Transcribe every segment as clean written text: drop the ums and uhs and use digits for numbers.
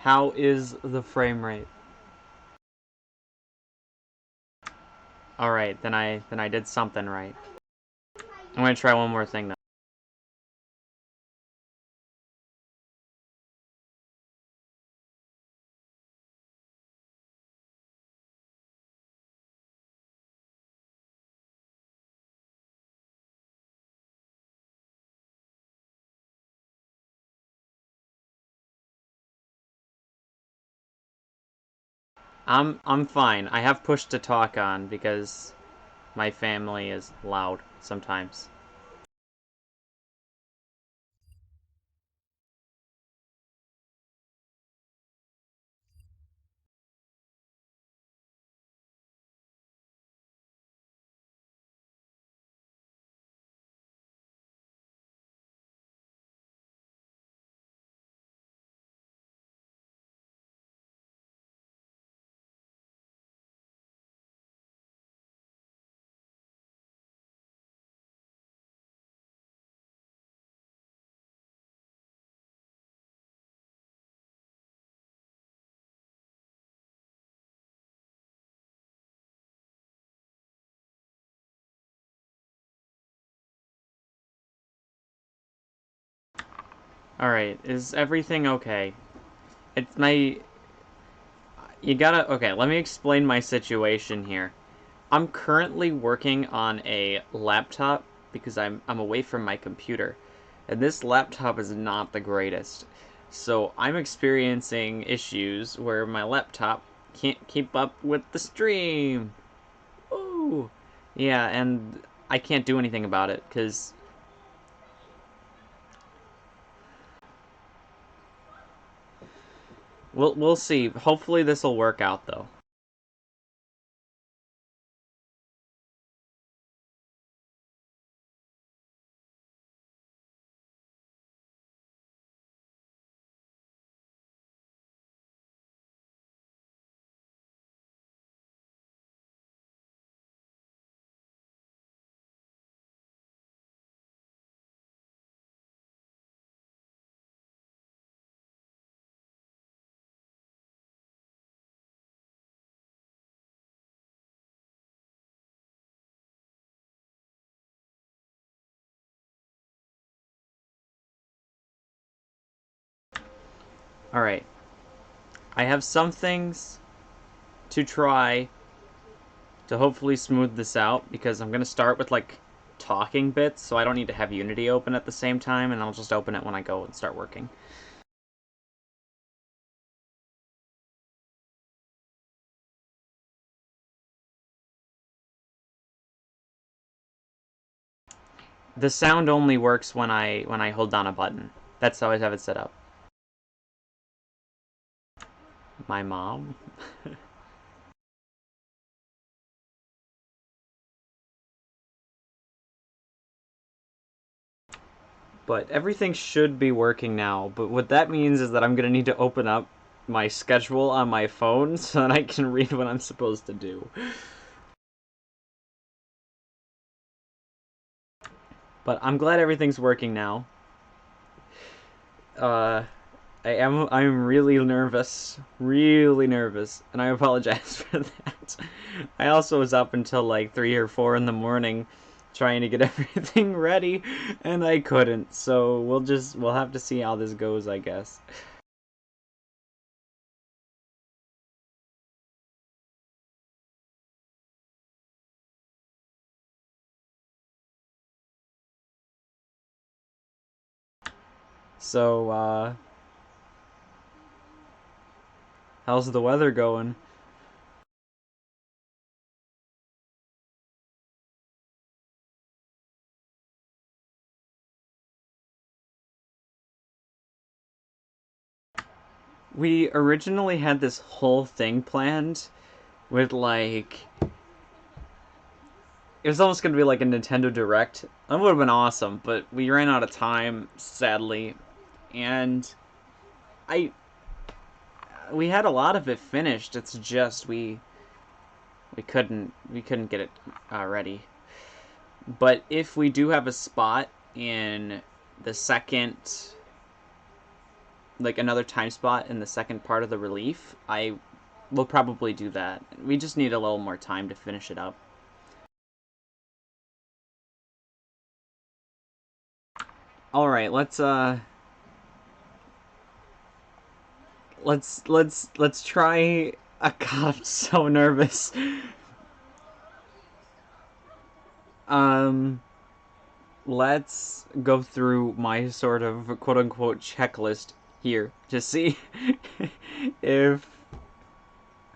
How is the frame rate? Alright, then I did something right. I'm gonna try one more thing though. I'm fine. I have push to talk on because my family is loud sometimes. Alright, is everything okay? It's my... You gotta... Okay, let me explain my situation here. I'm currently working on a laptop because I'm away from my computer. And this laptop is not the greatest. So I'm experiencing issues where my laptop can't keep up with the stream. Ooh. Yeah, and I can't do anything about it because we'll see. Hopefully this will work out though. Alright. I have some things to try to hopefully smooth this out because I'm going to start with like talking bits so I don't need to have Unity open at the same time and I'll just open it when I go and start working. The sound only works when I hold down a button. That's how I have it set up. My mom? But everything should be working now. But what that means is that I'm gonna need to open up my schedule on my phone so that I can read what I'm supposed to do. But I'm glad everything's working now. Uh, I'm really nervous, and I apologize for that. I also was up until like 3 or 4 in the morning trying to get everything ready, and I couldn't. So we'll have to see how this goes, I guess. So how's the weather going? We originally had this whole thing planned with like it was almost gonna be like a Nintendo Direct. That would have been awesome, but we ran out of time, sadly, and I we had a lot of it finished. It's just we couldn't get it ready. But if we do have a spot in the second like another time spot in the second part of the relief, I will probably do that. We just need a little more time to finish it up. All right, let's try. God, I'm so nervous. Let's go through my sort of quote-unquote checklist here to see if...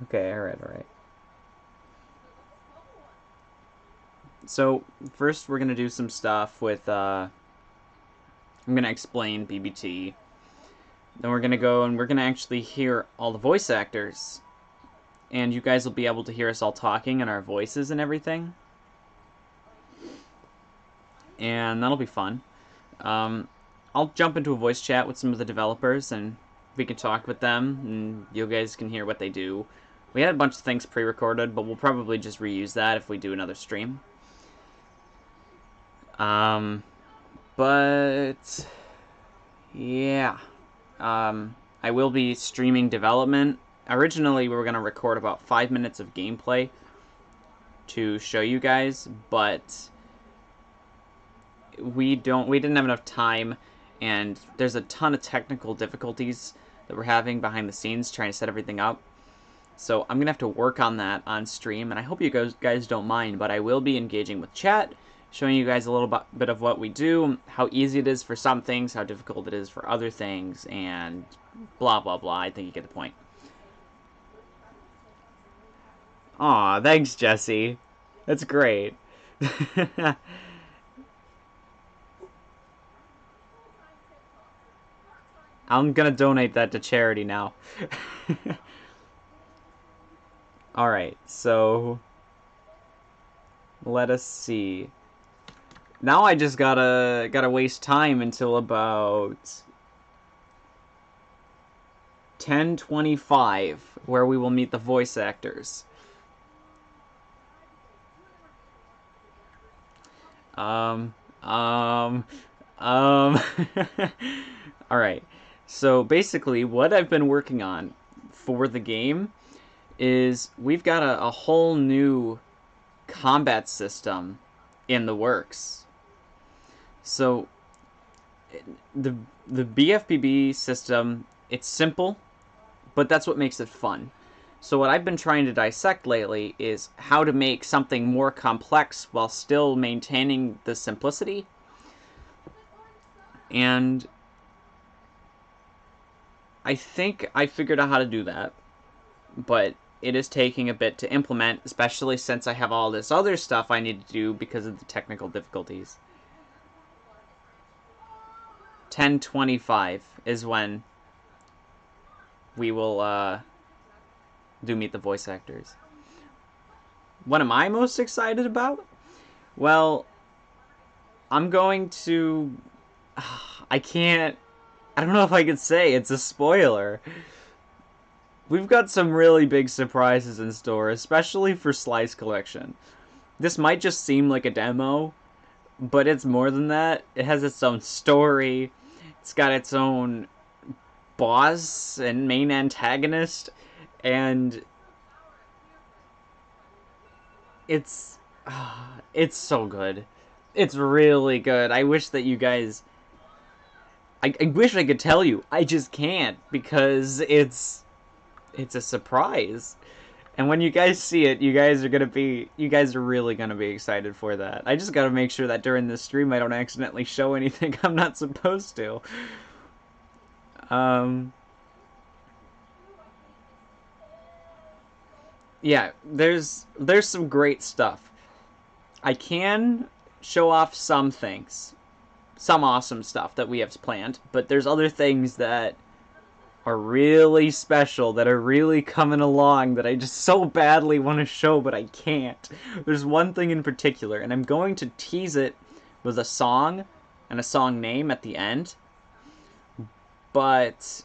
Okay, alright. So, first we're gonna do some stuff with, I'm gonna explain BBT. Then we're gonna go and we're gonna actually hear all the voice actors. And you guys will be able to hear us all talking and our voices and everything. And that'll be fun. I'll jump into a voice chat with some of the developers and we can talk with them and you guys can hear what they do. We had a bunch of things pre-recorded, but we'll probably just reuse that if we do another stream. But yeah. I will be streaming development. Originally, we were going to record about 5 minutes of gameplay to show you guys, but we didn't have enough time, and there's a ton of technical difficulties that we're having behind the scenes trying to set everything up. So I'm going to have to work on that on stream, and I hope you guys don't mind, but I will be engaging with chat, showing you guys a little bit of what we do, how easy it is for some things, how difficult it is for other things, and blah, blah, blah. I think you get the point. Aw, thanks, Jesse. That's great. I'm gonna donate that to charity now. Alright, so... let us see. Now I just gotta waste time until about 10:25, where we will meet the voice actors. Alright, so basically what I've been working on for the game is we've got a whole new combat system in the works. So the BFBB system, it's simple, but that's what makes it fun. So what I've been trying to dissect lately is how to make something more complex while still maintaining the simplicity. And I think I figured out how to do that, but it is taking a bit to implement, especially since I have all this other stuff I need to do because of the technical difficulties. 10:25 is when we will do meet the voice actors. What am I most excited about? Well, I'm going to... I don't know if I could say. It's a spoiler. We've got some really big surprises in store, especially for Slice Collection. This might just seem like a demo, but it's more than that. It has its own story. It's got its own boss and main antagonist, and it's so good. It's really good. I wish that you guys... I wish I could tell you. I just can't, because it's a surprise. And when you guys see it, you guys are really gonna be excited for that. I just gotta make sure that during this stream I don't accidentally show anything I'm not supposed to. Yeah, there's some great stuff. I can show off some things. Some awesome stuff that we have planned, but there's other things that are really special, that are really coming along, that I just so badly want to show, but I can't. There's one thing in particular, and I'm going to tease it with a song and a song name at the end, but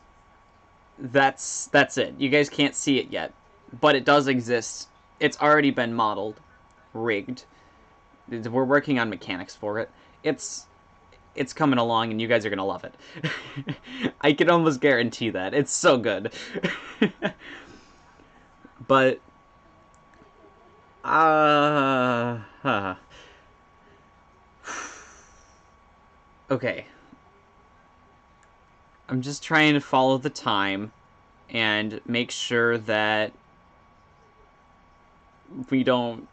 that's it. You guys can't see it yet, but it does exist. It's already been modeled, rigged. We're working on mechanics for it. It's it's coming along, and you guys are gonna love it. I can almost guarantee that. It's so good. But okay. I'm just trying to follow the time and make sure that I don't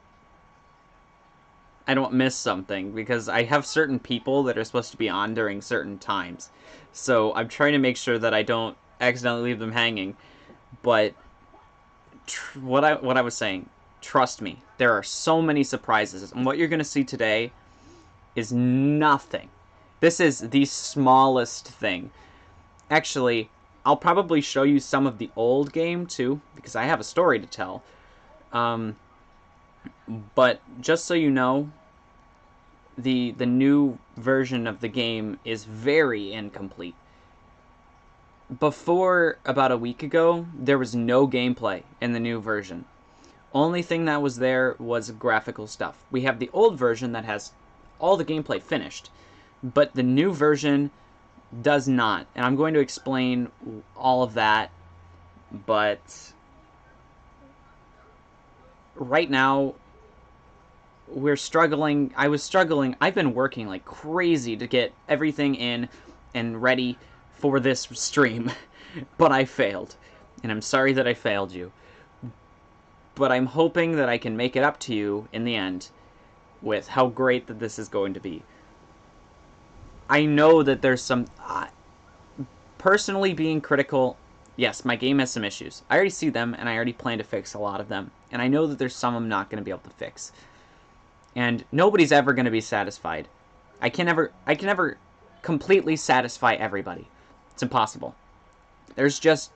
miss something, because I have certain people that are supposed to be on during certain times. So I'm trying to make sure that I don't accidentally leave them hanging. But what I was saying, trust me, there are so many surprises, and what you're going to see today is nothing. This is the smallest thing. Actually, I'll probably show you some of the old game too, because I have a story to tell. But just so you know, the new version of the game is very incomplete. Before about a week ago, there was no gameplay in the new version. Only thing that was there was graphical stuff. We have the old version that has all the gameplay finished, but the new version does not. And I'm going to explain all of that, but right now we're struggling. I was struggling. I've been working like crazy to get everything in and ready for this stream, but I failed. And I'm sorry that I failed you. But I'm hoping that I can make it up to you in the end with how great that this is going to be. I know that there's some... personally being critical, yes, my game has some issues. I already see them, and I already plan to fix a lot of them. And I know that there's some I'm not going to be able to fix. And nobody's ever going to be satisfied. I can never completely satisfy everybody. It's impossible. There's just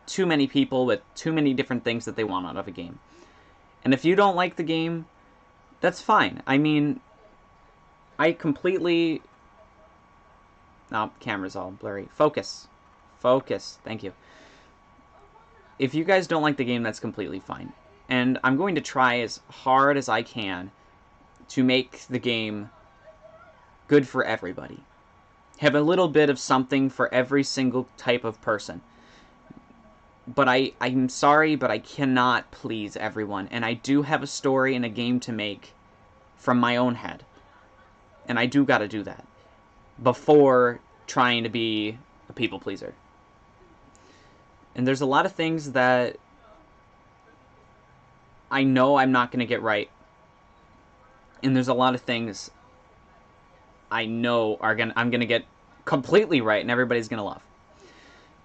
too many people with too many different things that they want out of a game. And if you don't like the game, that's fine. I mean, I completely... Oh, camera's all blurry. Focus. Focus. Thank you. If you guys don't like the game, that's completely fine. And I'm going to try as hard as I can to make the game good for everybody. Have a little bit of something for every single type of person. But I'm sorry, but I cannot please everyone. And I do have a story and a game to make from my own head. And I do gotta do that before trying to be a people pleaser. And there's a lot of things that I know I'm not gonna get right. And there's a lot of things I know I'm gonna get completely right and everybody's gonna love.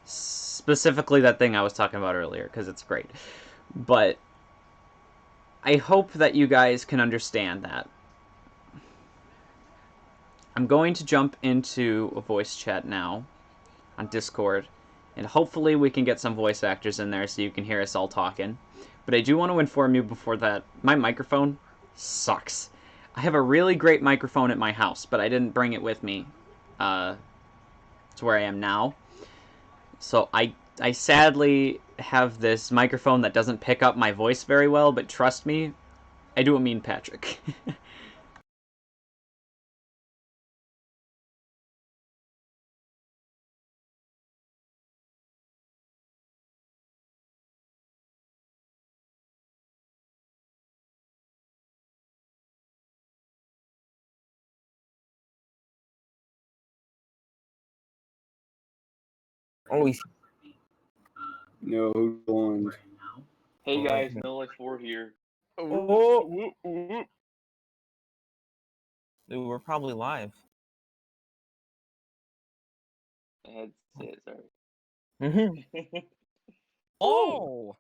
Specifically that thing I was talking about earlier, because it's great. But I hope that you guys can understand that. I'm going to jump into a voice chat now on Discord, and hopefully we can get some voice actors in there so you can hear us all talking. But I do want to inform you before that, my microphone sucks. I have a really great microphone at my house, but I didn't bring it with me to where I am now. So I sadly have this microphone that doesn't pick up my voice very well, but trust me, I do mean Patrick. Oh, No, who joined? Hey guys, No Life 4 here. oh. Dude, we're probably live. That's it, sorry. Mm-hmm. Oh!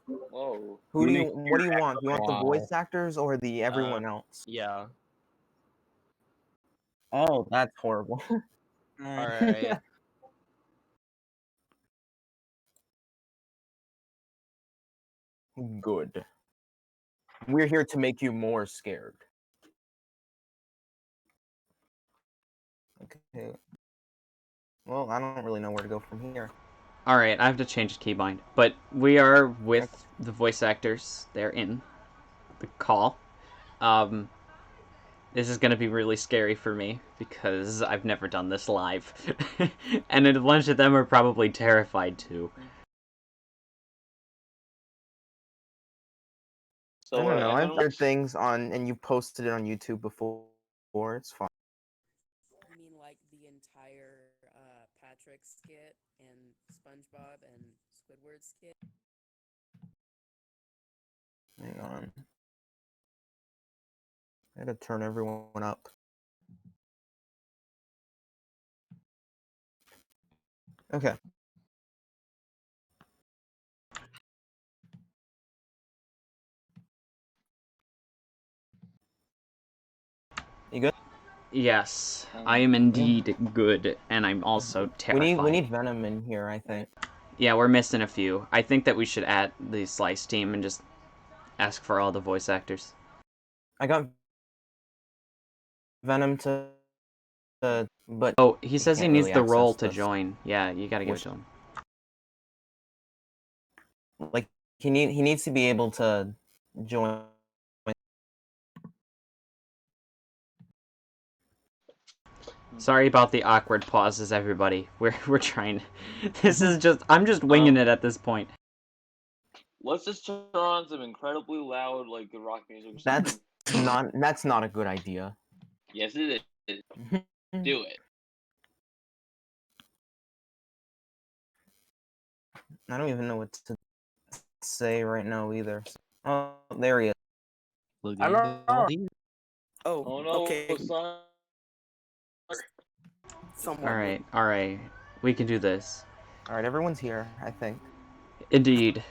Whoa. What do you want? You want the Wow. voice actors or the everyone else? Yeah. Oh, that's horrible. Alright. Good. We're here to make you more scared. Okay. Well, I don't really know where to go from here. Alright, I have to change the keybind. But we are with the voice actors. They're in the call. This is gonna be really scary for me because I've never done this live. And a bunch of them are probably terrified too. I So don't know. I've everyone heard was- things on, and you posted it on YouTube before. It's fine. You mean like the entire Patrick skit and SpongeBob and Squidward skit? Hang on. I gotta turn everyone up. Okay. You good? Yes, I am indeed good, and I'm also terrified. We need Venom in here, I think. Yeah, we're missing a few. I think that we should add the Slice team and just ask for all the voice actors. I got Venom to but Oh, he says he can't needs really the role access to this. join. Yeah, you gotta give it to him. Like he needs to be able to join. Sorry about the awkward pauses, everybody. We're trying. This is just I'm just winging it at this point. let's just turn on some incredibly loud like rock music or That's something. that's not a good idea. Yes, it is. Do it. I don't even know what to say right now either. Oh, there he is. Hello? Oh, Oh no, okay. son. Someone. All right. We can do this. All right, everyone's here, I think. Indeed.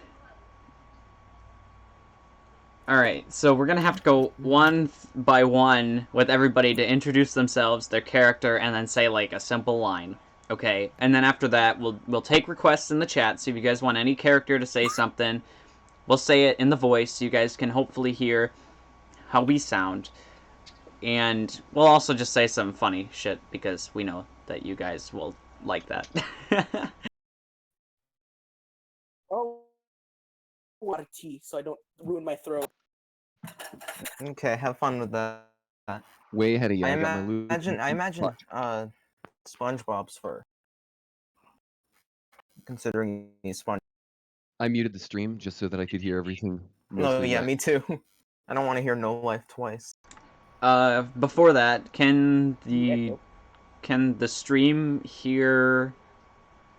Alright, so we're gonna have to go one by one with everybody to introduce themselves, their character, and then say, like, a simple line. Okay? And then after that, we'll take requests in the chat, so if you guys want any character to say something, we'll say it in the voice, so you guys can hopefully hear how we sound. And we'll also just say some funny shit, because we know that you guys will like that. Oh, a lot of tea, so I don't ruin my throat. Okay, have fun with that. Way ahead of you. I got my loot. I imagine SpongeBob's fur. Considering he's Sponge. I muted the stream just so that I could hear everything. No, mostly yeah, right. me too. I don't want to hear No Life twice. Before that, can The the stream hear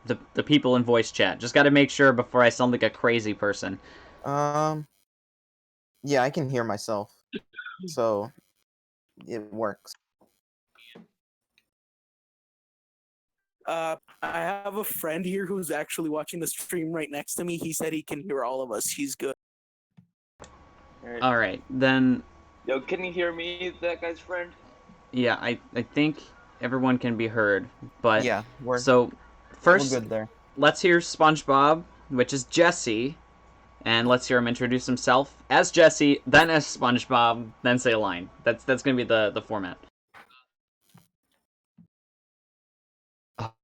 the people in voice chat? Just got to make sure before I sound like a crazy person. Yeah, I can hear myself, so it works. I have a friend here who's actually watching the stream right next to me. He said he can hear all of us. He's good. All right, then. Yo, can you hear me, that guy's friend? Yeah, I think everyone can be heard, but Yeah, so first we're good there. let's hear SpongeBob, which is Jesse, and let's hear him introduce himself as Jesse, then as SpongeBob, then say a line. That's gonna be the format.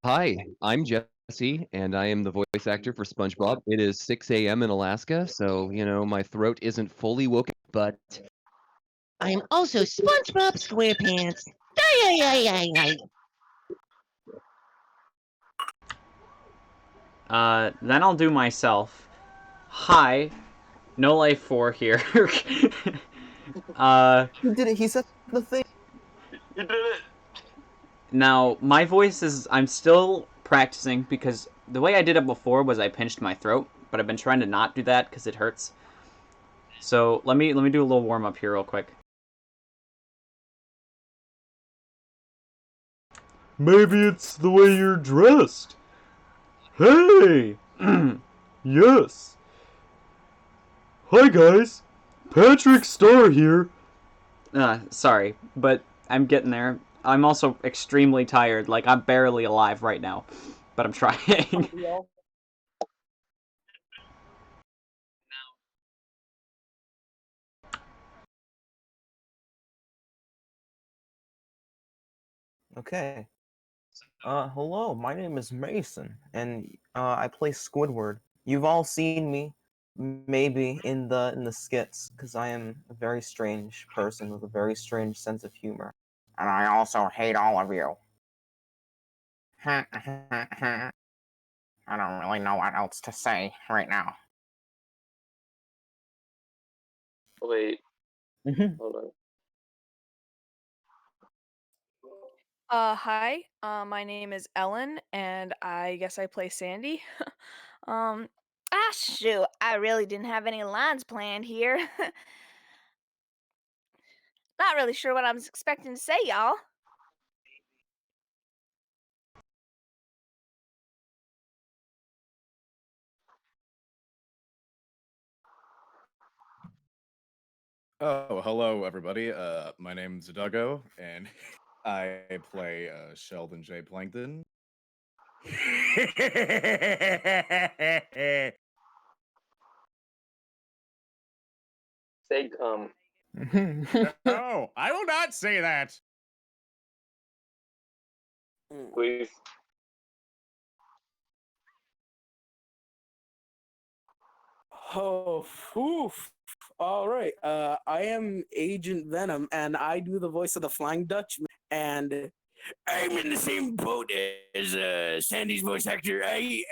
Hi, I'm Jesse, and I am the voice actor for SpongeBob. It is 6 a.m. in Alaska, so, you know, my throat isn't fully woken, but I'm also SpongeBob SquarePants. Ay, ay, ay, ay, ay. Then I'll do myself. Hi, No Life 4 here. He did it. He said the thing. You did it! Now, my voice is... I'm still practicing because the way I did it before was I pinched my throat, but I've been trying to not do that because it hurts. So, let me do a little warm-up here real quick. Maybe it's the way you're dressed. Hey! Yes. Hi, guys. Patrick Star here. Sorry, but I'm getting there. I'm also extremely tired. Like, I'm barely alive right now. But I'm trying. Okay. Hello, my name is Mason, and I play Squidward. You've all seen me Maybe in the skits, because I am a very strange person with a very strange sense of humor. And I also hate all of you. I don't really know what else to say right now. Wait, Mhm. hold on. Hi. My name is Ellen, and I guess I play Sandy. um, Shoot, I really didn't have any lines planned here. Not really sure what I was expecting to say, y'all. Oh, hello everybody. My name's Duggo, and I play Sheldon J. Plankton. Say come, No, I will not say that. please. Oh, oof. All right. I am Agent Venom, and I do the voice of the Flying Dutchman. And I'm in the same boat as Sandy's voice actor. I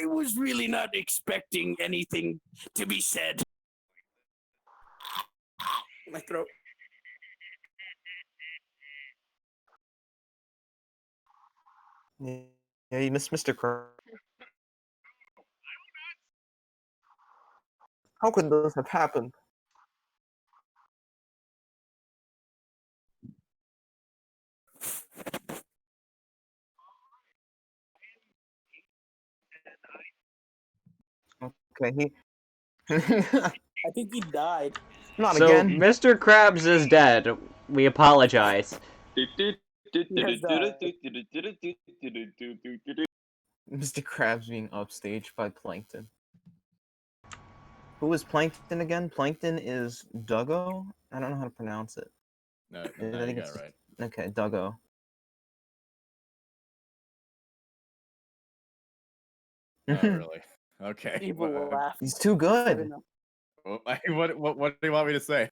was really not expecting anything to be said. My throat. Yeah, you missed Mr. Krabs. How could this have happened? Okay, he. I think he died. Not So, again. Mr. Krabs is dead. We apologize. Mr. Krabs being upstaged by Plankton. Who is Plankton again? Plankton is Duggo? I don't know how to pronounce it. No, I you think got it's it right. Okay, Duggo. Not really. Okay. Evil laugh. He's too good. What do you want me to say?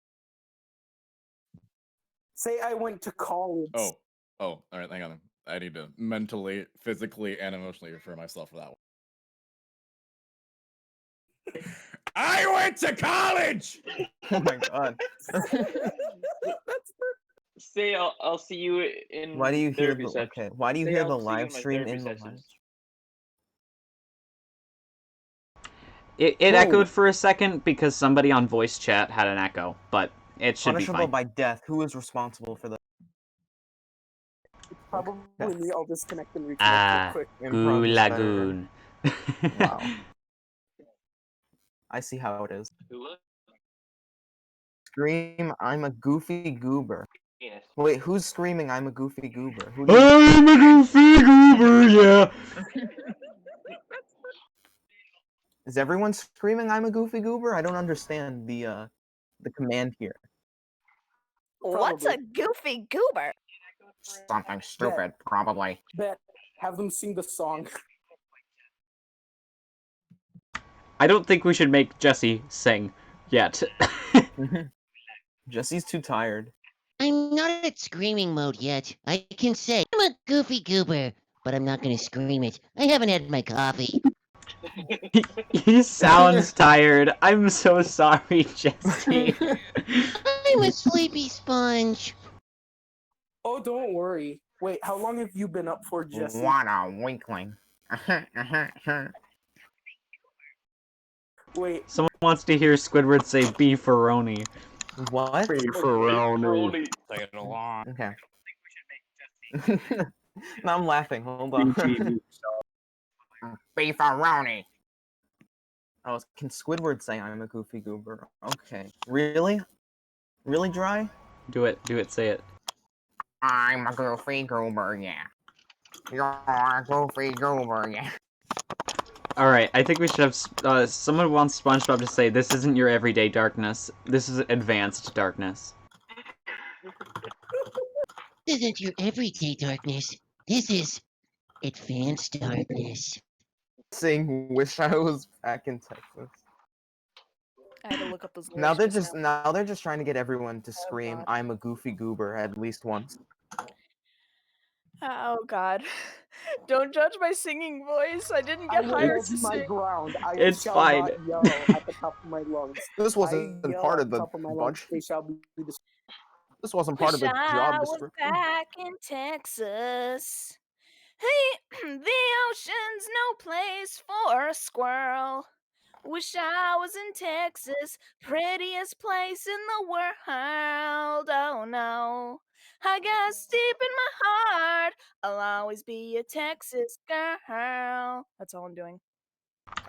Say I went to college. Oh, all right. Hang on. I need to mentally, physically, and emotionally refer myself for that one. I went to college. Oh my god. Say I'll see you in Why do you hear therapy the session. okay? Why do you Say hear I'll the see you live in my stream therapy in the live? sessions. It Whoa. echoed for a second because somebody on voice chat had an echo, but it should be Punishable fine. by death. Who is responsible for that? Probably me. I'll disconnect and reconnect real Ah, quick. Improv is better. Gulagoon. Wow. I see how it is. Scream, I'm a goofy goober. Penis. Wait, who's screaming I'm a goofy goober? Who do you... I'm a goofy goober, yeah. Is everyone screaming I'm a goofy goober? I don't understand the command here. What's a Probably. goofy goober? Something stupid, probably. Bet. Have them sing the song. I don't think we should make Jesse sing yet. Jesse's too tired. I'm not at screaming mode yet. I can say I'm a goofy goober, but I'm not gonna scream it. I haven't had my coffee. He sounds tired. I'm so sorry, Jesse. I'm a sleepy sponge. Oh, don't worry. Wait, how long have you been up for, Jesse? What a weakling. Wait, Someone wants to hear Squidward say beefaroni. What? Beefaroni. Say it along. Okay. Now I'm laughing. Hold on. Beefaroni. Oh, can Squidward say I'm a goofy goober? Okay. Really? Really dry? Do it, say it. I'm a goofy goober, yeah. You're a goofy goober, yeah. Alright, I think we should have, someone wants SpongeBob to say, this isn't your everyday darkness. This is advanced darkness. This isn't your everyday darkness. This is advanced darkness. Saying wish I was back in Texas. I had to look up those Now lyrics they're just now they're just trying to get everyone to scream, God. "I'm a goofy goober" at least once. Oh God! Don't judge my singing voice. I didn't I get will hired hold to my sing. ground. I It's shall fine. not yell at the top of my lungs. This I wasn't yell part at of the the top of my lungs. bunch. They shall be the This wasn't part of Wish the I job was description. back in Texas. Hey, the ocean's no place for a squirrel. Wish I was in Texas, prettiest place in the world. Oh no, I guess deep in my heart, I'll always be a Texas girl. That's all I'm doing.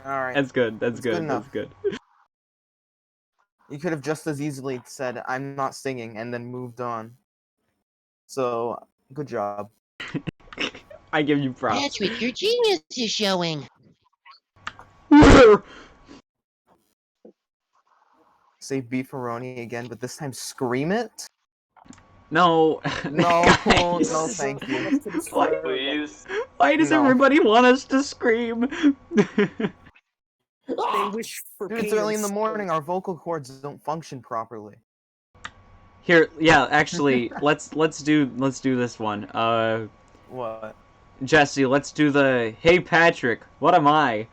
All right, That's good. That's It's good good. enough. That's good. you could have just as easily said, "I'm not singing," and then moved on. So, good job. I give you props. Patrick, your genius is showing. Say beefaroni again, but this time scream it. No. No, Guys. no, thank you. Enough to Why- destroy Please. Why does No. everybody want us to scream? They wish for Dude, it's pain early in and the morning. sorrow. Our vocal cords don't function properly. Here, yeah, actually, let's do this one. What? Jesse, let's do the "Hey Patrick, what am I?"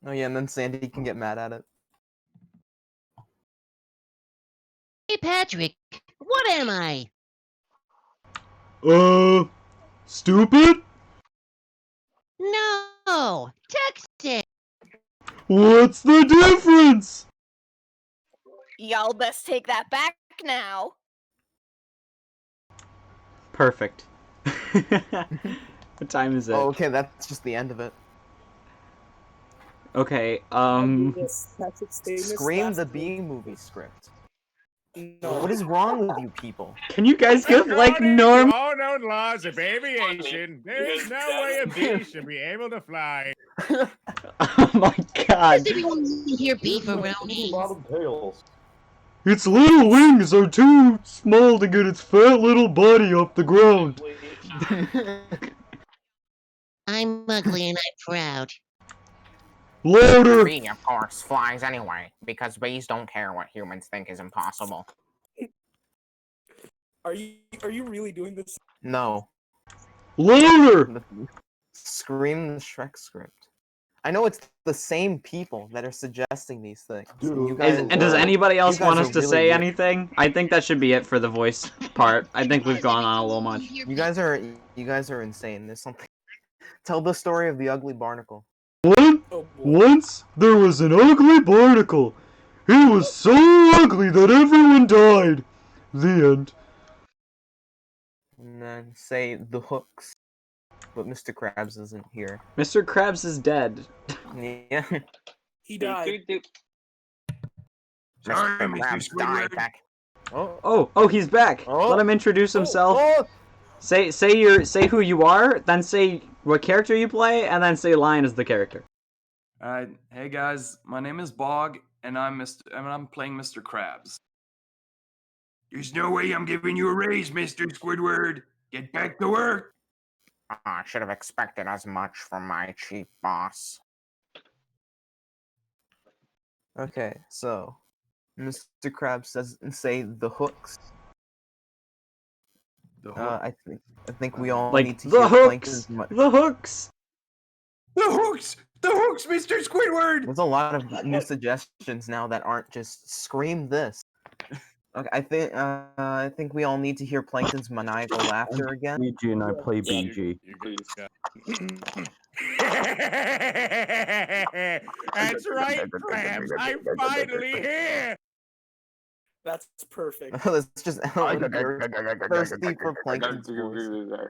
Oh yeah, and then Sandy can get mad at it. Hey, Patrick, what am I? Stupid? No, Texas. What's the difference? Y'all best take that back now. Perfect. What time is it? Oh, okay, that's just the end of it. Okay, Yes, Patrick's famous Scream last the words. B movie script. No. What is wrong with you people? can you guys give like norm? all known laws of aviation, there's no way a bee should be able to fly. Oh my Does god. everyone want to hear beefaroni? Its little wings are too small to get its fat little body off the ground. I'm ugly and I'm proud. Louder! Bee, of course, flies anyway, because bees don't care what humans think is impossible. Are you really doing this? No. Louder! Scream the Shrek script. I know it's the same people that are suggesting these things. You guys And does anybody else you guys want are us to really say weird. anything? I think that should be it for the voice part. I think we've gone on a little much. You guys are insane. There's something. Tell the story of the ugly barnacle. What? Oh boy. Once there was an ugly barnacle. He was so ugly that everyone died. The end. And then say the hooks. But Mr. Krabs isn't here. Mr. Krabs is dead. Yeah. He died. Mr. Krabs died back. Oh, he's back. Oh. Let him introduce himself. Oh. Say who you are, then say what character you play, and then say Lion is the character. Hey guys, my name is Bog, and I'm playing Mr. Krabs. There's no way I'm giving you a raise, Mr. Squidward. Get back to work. I should have expected as much from my chief boss. Okay, so Mr. Krabs says say the hooks. The hook. I think we all Like need to the hear hooks. Plankton's The hooks. The hooks! The hooks, Mr. Squidward! There's a lot of new suggestions now that aren't just scream this. Okay, I think we all need to hear Plankton's maniacal laughter again. BG and I play BG. That's right, Krabs. I'm finally here. That's perfect. Let's just thirsty for Plankton's voice.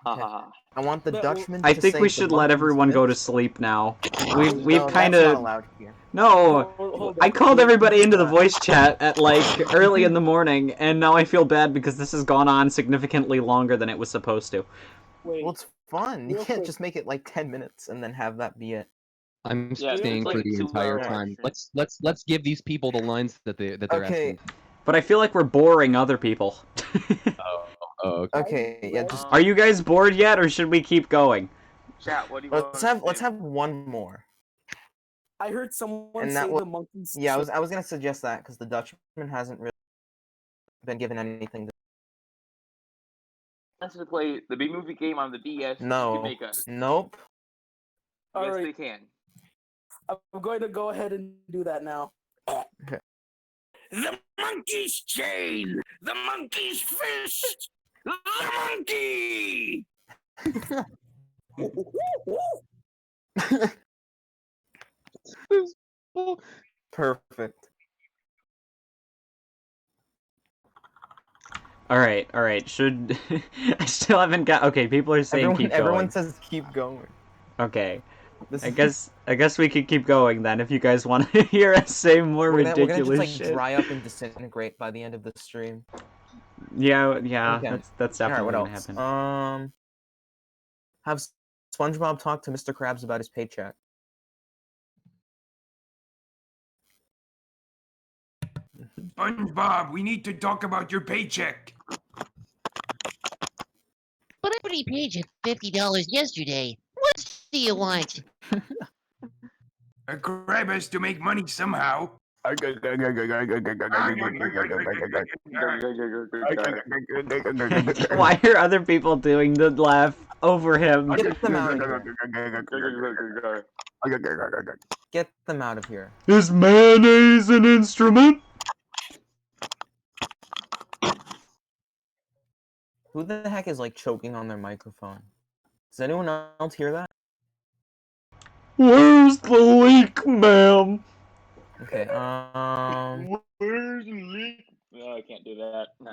I want the Dutchman. I to think say we the should let monkey's everyone go to bitch. sleep now. No, We've that's kind not of allowed here. no. Hold I on. called everybody into the voice chat at like early in the morning, and now I feel bad because this has gone on significantly longer than it was supposed to. Wait. Well, it's fun. You Real can't quick. just make it like 10 minutes and then have that be it. I'm Yeah, staying it's for like the 2 entire hours. time. Let's give these people the lines that they're Okay. asking. But I feel like we're boring other people. Oh, okay. Okay, yeah, just Are you guys bored yet, or should we keep going? Chat, what do you let's want have one more. I heard someone And say that was the monkeys. yeah. I was gonna suggest that because the Dutchman hasn't really been given anything. Wants to play the B movie game on the DS. You No. can make a. Nope. All Yes, right. they can. I'm going to go ahead and do that now. Okay. The monkey's chain, the monkey's fist, the monkey. Perfect. All right. Should I still haven't got? Okay, people are saying keep going. Everyone says keep going. Okay. This I guess we could keep going then if you guys want to hear us say more we're gonna ridiculous just shit. dry up and disintegrate by the end of the stream. Yeah, Okay. that's All right, definitely what gonna else? happen. Have SpongeBob talk to Mr. Krabs about his paycheck. SpongeBob, we need to talk about your paycheck. But I already paid you $50 yesterday. What do you want? A crab has to make money somehow. Why are other people doing the laugh over him? Get them out of here. Get them out of here. Is mayonnaise an instrument? Who the heck is like choking on their microphone? Does anyone else hear that? Where's the leak, ma'am? Okay. Where's the leak? No, I can't do that. No.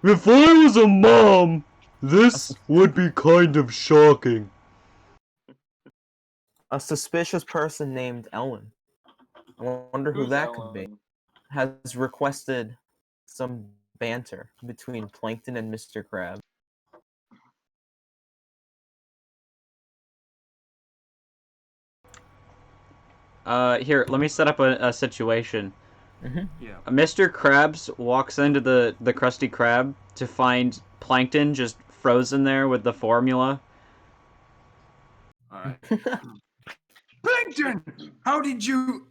If I was a mom, this would be kind of shocking. A suspicious person named Ellen. I wonder who Who's that could be. Ellen? Has requested some banter between Plankton and Mr. Krabs. Here, let me set up a situation. Yeah. Mr. Krabs walks into the Krusty Krab to find Plankton just frozen there with the formula. All right. Plankton, how did you?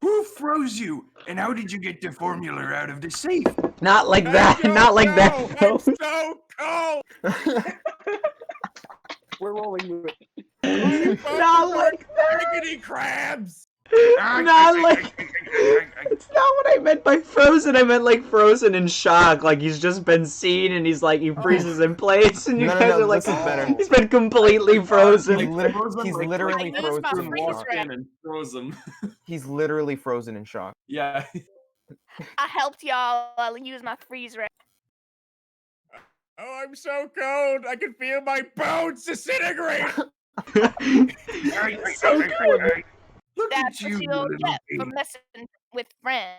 Who froze you? And how did you get the formula out of the safe? Not like that. Not like that. I'm so cold. We're rolling with it. Not like Raggedy crabs. Not like. It's not what I meant by frozen. I meant like frozen in shock. Like he's just been seen and he's like he freezes in place, and you guys are like, this is better. he's been completely frozen. He's literally I used my frozen in freeze shock. ray. And frozen. He's literally frozen in shock. Yeah. I helped y'all use my freeze ray. Oh, I'm so cold. I can feel my bones disintegrate. So cool. Look That's at what you, you'll little get for baby. messing with friends.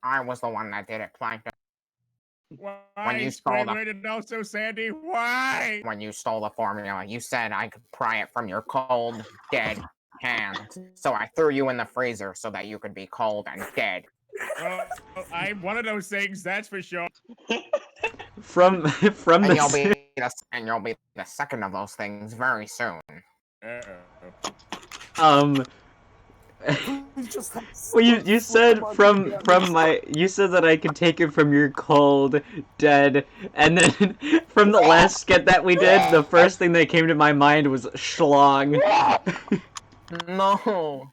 I was the one that did it, Plankton. Why, you stole the- Squidward and also Sandy? Why? When you stole the formula, you said I could pry it from your cold, dead hand. So I threw you in the freezer so that you could be cold and dead. Well, I'm one of those things, that's for sure. From And you'll the. be the second of those things very soon. Well, you said from my you said that I could take it from your cold, dead, and then from the last skit that we did, the first thing that came to my mind was schlong. No.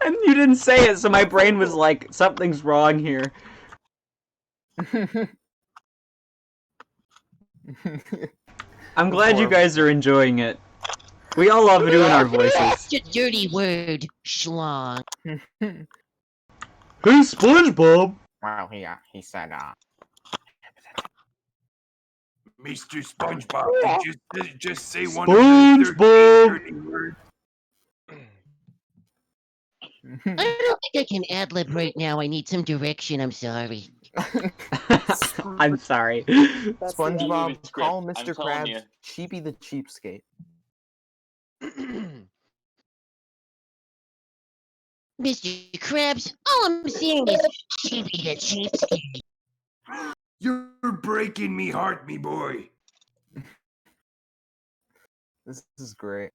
And you didn't say it, so my brain was like, something's wrong here. I'm glad you guys are enjoying it. We all love doing our voices. That's a dirty word, schlong. Hey, SpongeBob! Well, he said, Mr. SpongeBob, did you just say one of the SpongeBob! dirty words? I don't think I can ad-lib right now. I need some direction. I'm sorry. I'm sorry. SpongeBob, call I'm Mr. telling Krabs you. Cheapy the Cheapskate. Mr. Krabs, all I'm saying is cheapy the cheapskate. You're breaking me heart, me boy. This is great.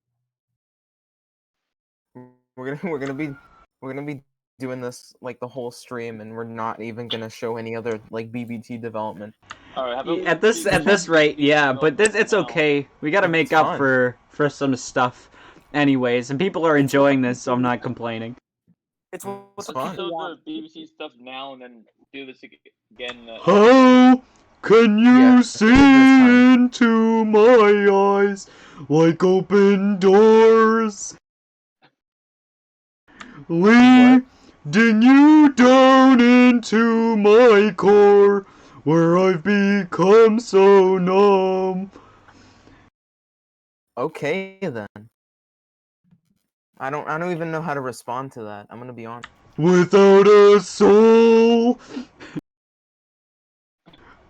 we're gonna be doing this like the whole stream, and we're not even gonna show any other like BBT development. All right, how about At this rate, yeah, but it's now? okay. We gotta make It's up fun. for some stuff, anyways, and people are enjoying this, so I'm not complaining. It's what It's the fun. people So want. the BBC stuff now and then do this again. How can you Yeah, see this time. into my eyes like open doors? Leading you down into my core, where I've become so numb. Okay then. I don't even know how to respond to that. I'm gonna be honest. Without a soul,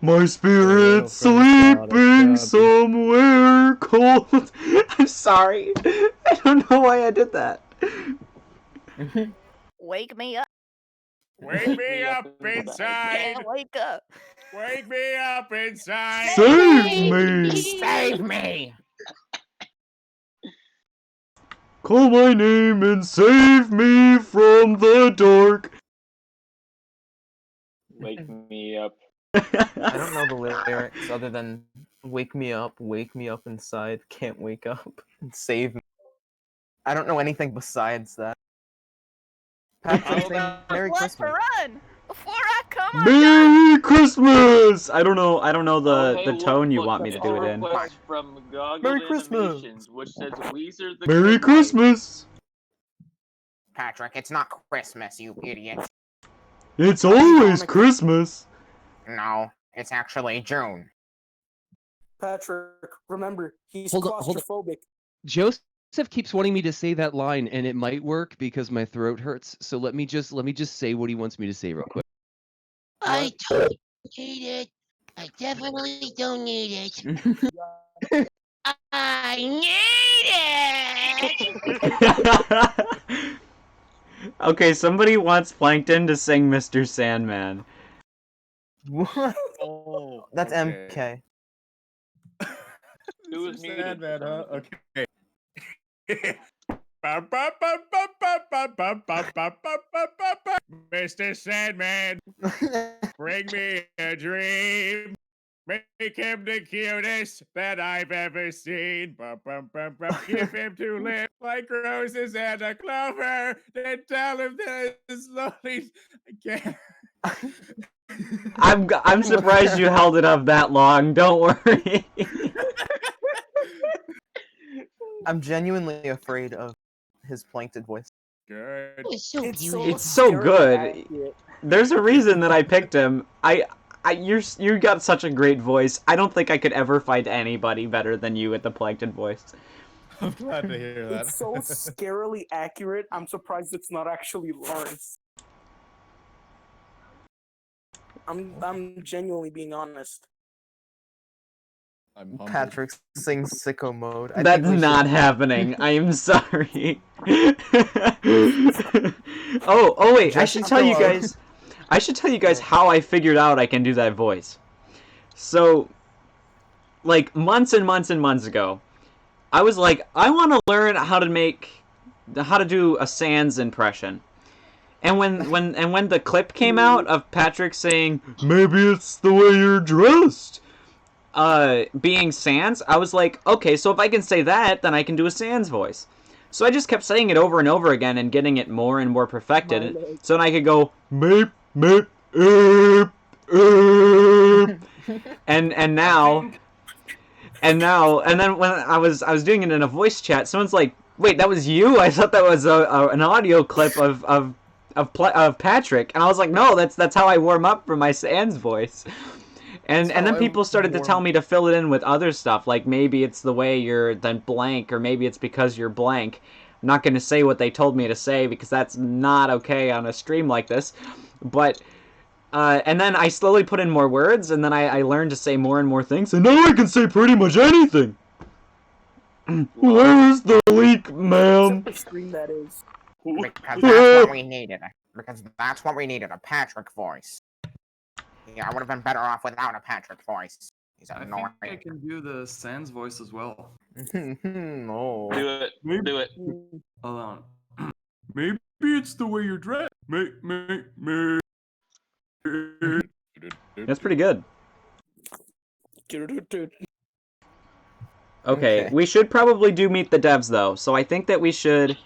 my spirit sleeping somewhere cold. I'm sorry. I don't know why I did that. Wake me up. Wake me up inside. Can't wake up. Wake me up inside. Save me! Save me! Call my name and save me from the dark. Wake me up. I don't know the lyrics other than wake me up inside, can't wake up, and save me. I don't know anything besides that. Patrick, say Merry Let's Christmas. run before I come undone. Merry Christmas! I don't know Oh, hey, the look, tone you look, want me to it's do a it in. request from Goggled Merry Christmas. Animations, which says Weezer the Merry Good Wife. Christmas! Patrick, it's not Christmas, you idiot. It's always Christmas! No, it's actually June. Patrick, remember, he's Hold on. claustrophobic. Joseph keeps wanting me to say that line, and it might work because my throat hurts. So let me just say what he wants me to say real quick. I don't need it. I definitely don't need it. I need it. Okay, somebody wants Plankton to sing Mr. Sandman. What? Oh, That's okay. MK. Who was Mr. muted? Sandman, huh? Okay. Mr. Sandman, bring me a dream. Make him the cutest that I've ever seen. Give him to live like roses and a clover. Then tell him that it's lonely. I can't. I'm surprised you held it up that long. Don't worry. I'm genuinely afraid of his plankton voice. Good. It's so It's beautiful. It's so scarily good. accurate. There's a reason that I picked him. You got such a great voice. I don't think I could ever find anybody better than you at the Plankton voice. I'm glad to hear that. It's so scarily accurate. I'm surprised it's not actually Lawrence. I'm genuinely being honest. I'm humbled. Patrick sings sicko mode. I That's think we not should... happening. I am sorry. oh wait, I should tell you guys. I should tell you guys how I figured out I can do that voice. So, like months and months and months ago, I was like, I want to learn how to do a Sans impression. And when the clip came out of Patrick saying, "Maybe it's the way you're dressed," being Sans, I was like, okay, so if I can say that, then I can do a Sans voice. So I just kept saying it over and over again and getting it more and more perfected, so then I could go meep meep and then when I was doing it in a voice chat, someone's like, "Wait, that was you? I thought that was an audio clip of Patrick," and I was like, "No, that's how I warm up for my Sans voice." And then people started to tell me to fill it in with other stuff, like maybe it's the way you're then blank, or maybe it's because you're blank. I'm not going to say what they told me to say because that's not okay on a stream like this. But, and then I slowly put in more words, and then I learned to say more and more things, and now I can say pretty much anything. Where's the leak, ma'am? Except the stream, that is. Because that's what we needed. Because that's what we needed, a Patrick voice. Yeah, I would have been better off without a Patrick voice. He's I annoying. think I can do the Sans voice as well. No. Do it. Do it. Hold on. Maybe it's the way you're dressed. That's pretty good. Dude. Okay, we should probably do meet the devs though. So I think that we should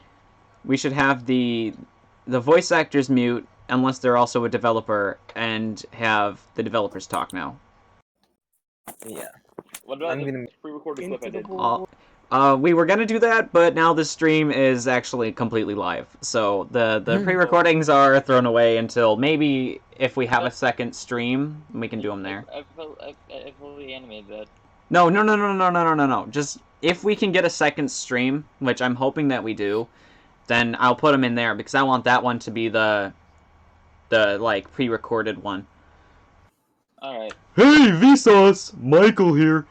have the voice actors mute unless they're also a developer and have the developers talk now. Yeah. What about I'm the gonna pre-recorded clip I did? We were gonna do that, but now the stream is actually completely live. So the pre-recordings are thrown away until maybe if we have a second stream, we can do them there. I fully animated that. No. Just if we can get a second stream, which I'm hoping that we do, then I'll put them in there because I want that one to be the like pre-recorded one. All right. Hey, Vsauce! Michael here.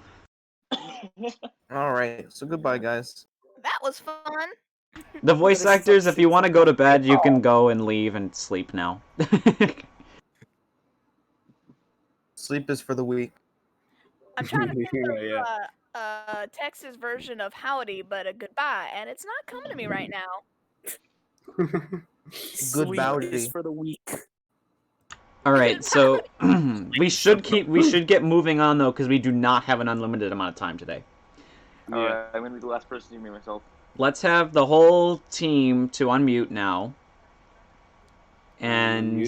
All right. So goodbye, guys. That was fun. The voice actors, if you want to go to bed, you can go and leave and sleep now. Sleep is for the weak. I'm trying to think Yeah. of Texas version of howdy, but a goodbye, and it's not coming to me right now. Sleep bowdy. is for the weak. All right, so we should get moving on though, because we do not have an unlimited amount of time today. Alright, I'm gonna be the last person to mute myself. Let's have the whole team to unmute now. And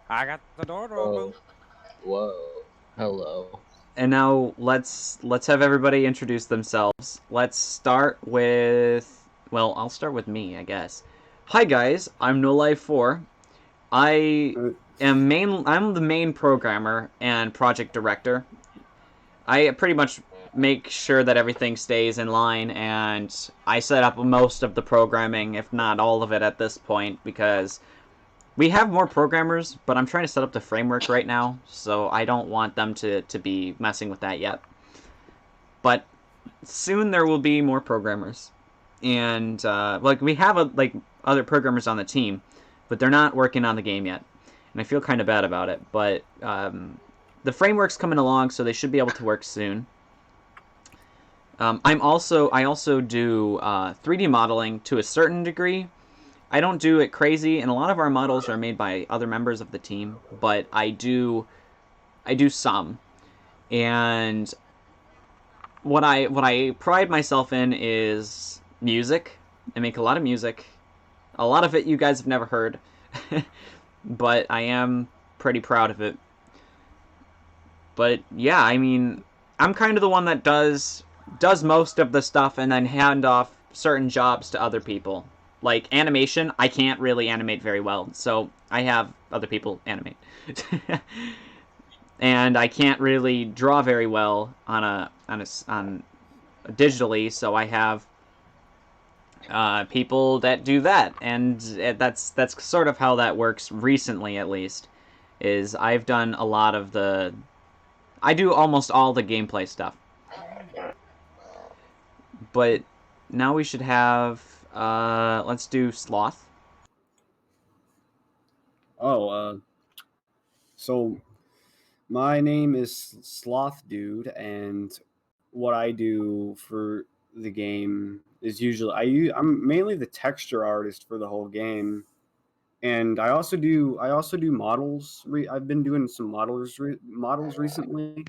I got the door open. Whoa. Hello. and now let's have everybody introduce themselves. Let's start with, well, I'll start with me, I guess. Hi guys, I'm No Life 4. I'm the main programmer and project director. I pretty much make sure that everything stays in line, and I set up most of the programming, if not all of it at this point, because we have more programmers, but I'm trying to set up the framework right now, so I don't want them to be messing with that yet. But soon there will be more programmers. And like we have other programmers on the team, but they're not working on the game yet. And I feel kind of bad about it, but the framework's coming along, so they should be able to work soon. I also do 3D modeling to a certain degree. I don't do it crazy, and a lot of our models are made by other members of the team, but I do some. And what I pride myself in is music. I make a lot of music. A lot of it you guys have never heard. But I am pretty proud of it. But yeah, I mean, I'm kind of the one that does most of the stuff and then hand off certain jobs to other people. Like animation, I can't really animate very well, so I have other people animate. And I can't really draw very well on digitally, so I have people that do that, and that's sort of how that works recently, at least. Is I've done a lot of I do almost all the gameplay stuff. But now we should have let's do Sloth. So my name is Sloth Dude, and what I do for the game is usually I'm mainly the texture artist for the whole game, and I also do models. I've been doing some models recently,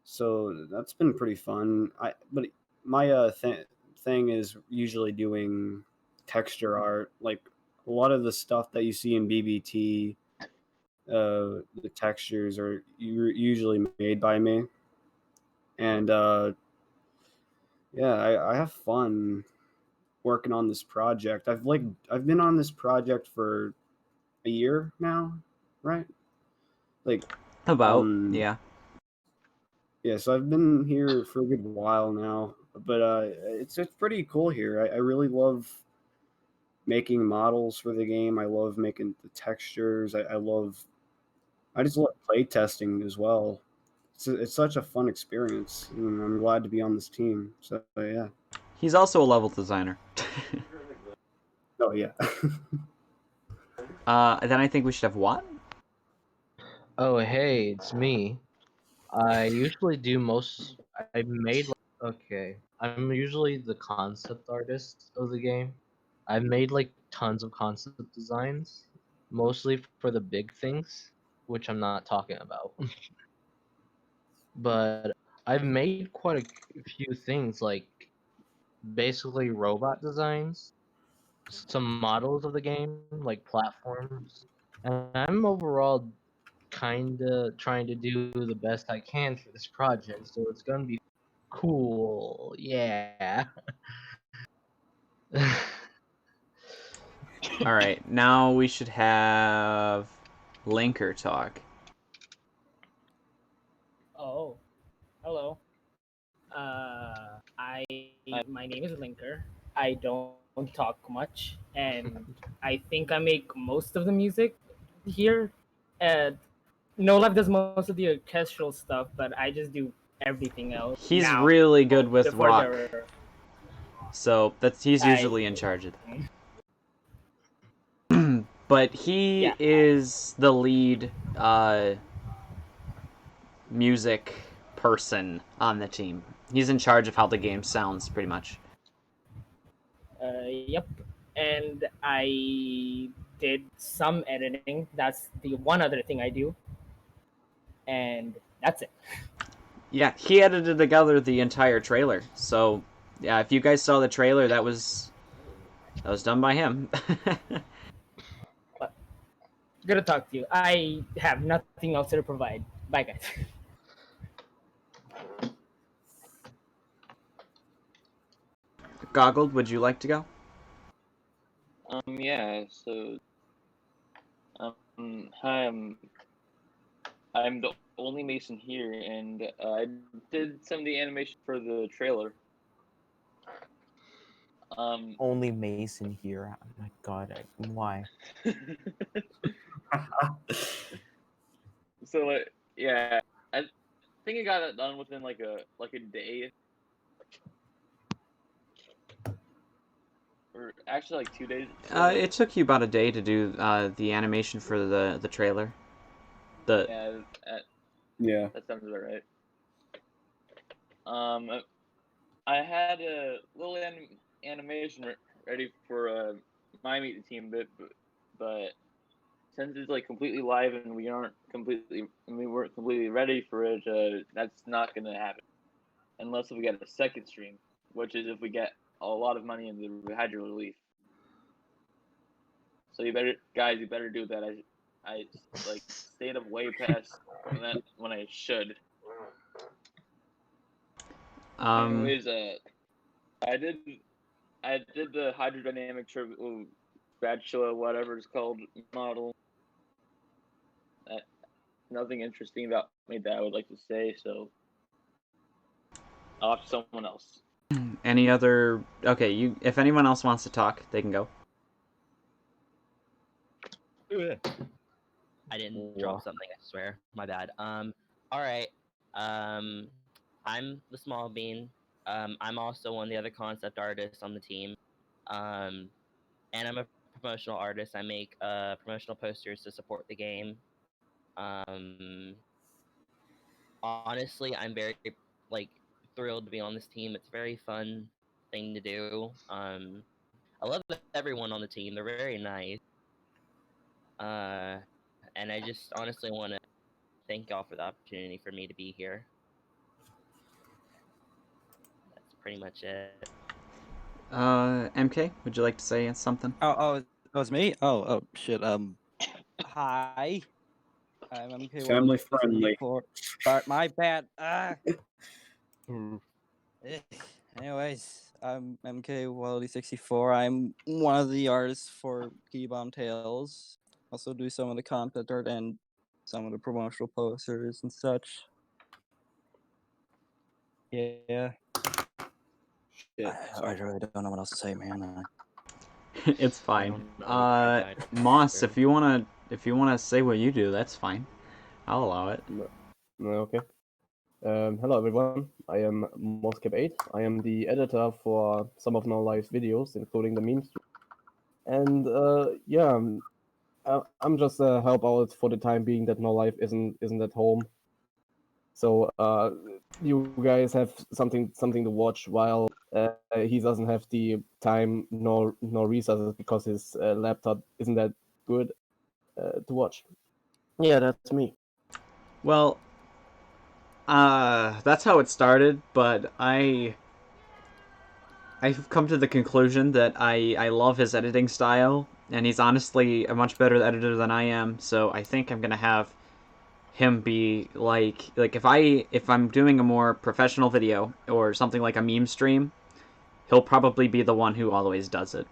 so that's been pretty fun. But my thing is usually doing texture art, like a lot of the stuff that you see in BBT. The textures are usually made by me, and yeah, I have fun working on this project. I've been on this project for a year now, right? Like About yeah. Yeah, so I've been here for a good while now, but it's pretty cool here. I really love making models for the game. I love making the textures. I just love playtesting as well. It's such a fun experience, and I'm glad to be on this team. So yeah. He's also a level designer. Oh yeah. Then I think we should have what? Oh hey, it's me. I usually do most. I made. Okay, I'm usually the concept artist of the game. I've made like tons of concept designs, mostly for the big things, which I'm not talking about. But I've made quite a few things, like basically robot designs, some models of the game, like platforms, and I'm overall kind of trying to do the best I can for this project, so it's gonna be cool. Yeah. All right, now we should have Linker talk. Oh, hello. My name is Linker. I don't talk much, and I think I make most of the music here. And No Life does most of the orchestral stuff, but I just do everything else. He's now. really good with Before rock, there were- so he's usually in charge of that. But he is the lead music person on the team. He's in charge of how the game sounds, pretty much. Yep. And I did some editing. That's the one other thing I do. And that's it. Yeah, he edited together the entire trailer. So, yeah, if you guys saw the trailer, that was done by him. Good to talk to you. I have nothing else to provide. Bye, guys. Goggled, would you like to go? Yeah. So, hi. I'm the only Mason here, and I did some of the animation for the trailer. Only Mason here. Oh my god, why? So yeah, I think I got it done within like a day, or actually like 2 days. It took you about a day to do the animation for the trailer. Yeah, that sounds about right. I had a little animation ready for my meet the team bit, but since it's like completely live and we weren't completely ready for it, that's not gonna happen unless we get a second stream, which is if we get a lot of money in the Rehydrated Relief. So you better do that. I like stayed up way past when I should. Anyways, I did the hydrodynamic spatula, whatever it's called, model. Nothing interesting about me that I would like to say, so off to someone else. Any other? Okay, if anyone else wants to talk, they can go. I didn't drop something, I swear. My bad. Alright. I'm the small bean. I'm also one of the other concept artists on the team. And I'm a promotional artist. I make promotional posters to support the game. Honestly, I'm very thrilled to be on this team. It's a very fun thing to do. I love everyone on the team. They're very nice. And I just honestly want to thank y'all for the opportunity for me to be here. That's pretty much it. MK, would you like to say something? Oh, it was me? Oh, shit. Hi. I'm MK. Family friendly. But my bad. Anyways, I'm MK Wildly 64. I'm one of the artists for Key Bomb Tales. Also do some of the concept art and some of the promotional posters and such. Yeah. I really don't know what else to say, man. It's fine. Moss, if you wanna say what you do, that's fine. I'll allow it. Okay. Hello everyone. I am Moskep8. I am the editor for some of No Life's videos, including the memes. And yeah, I'm just a help out for the time being that No Life isn't at home. So you guys have something to watch while he doesn't have the time nor resources because his laptop isn't that good to watch. Yeah, that's me. Well, that's how it started, but I've come to the conclusion that I love his editing style, and he's honestly a much better editor than I am, so I think I'm gonna have him be like if I'm doing a more professional video or something like a meme stream, he'll probably be the one who always does it,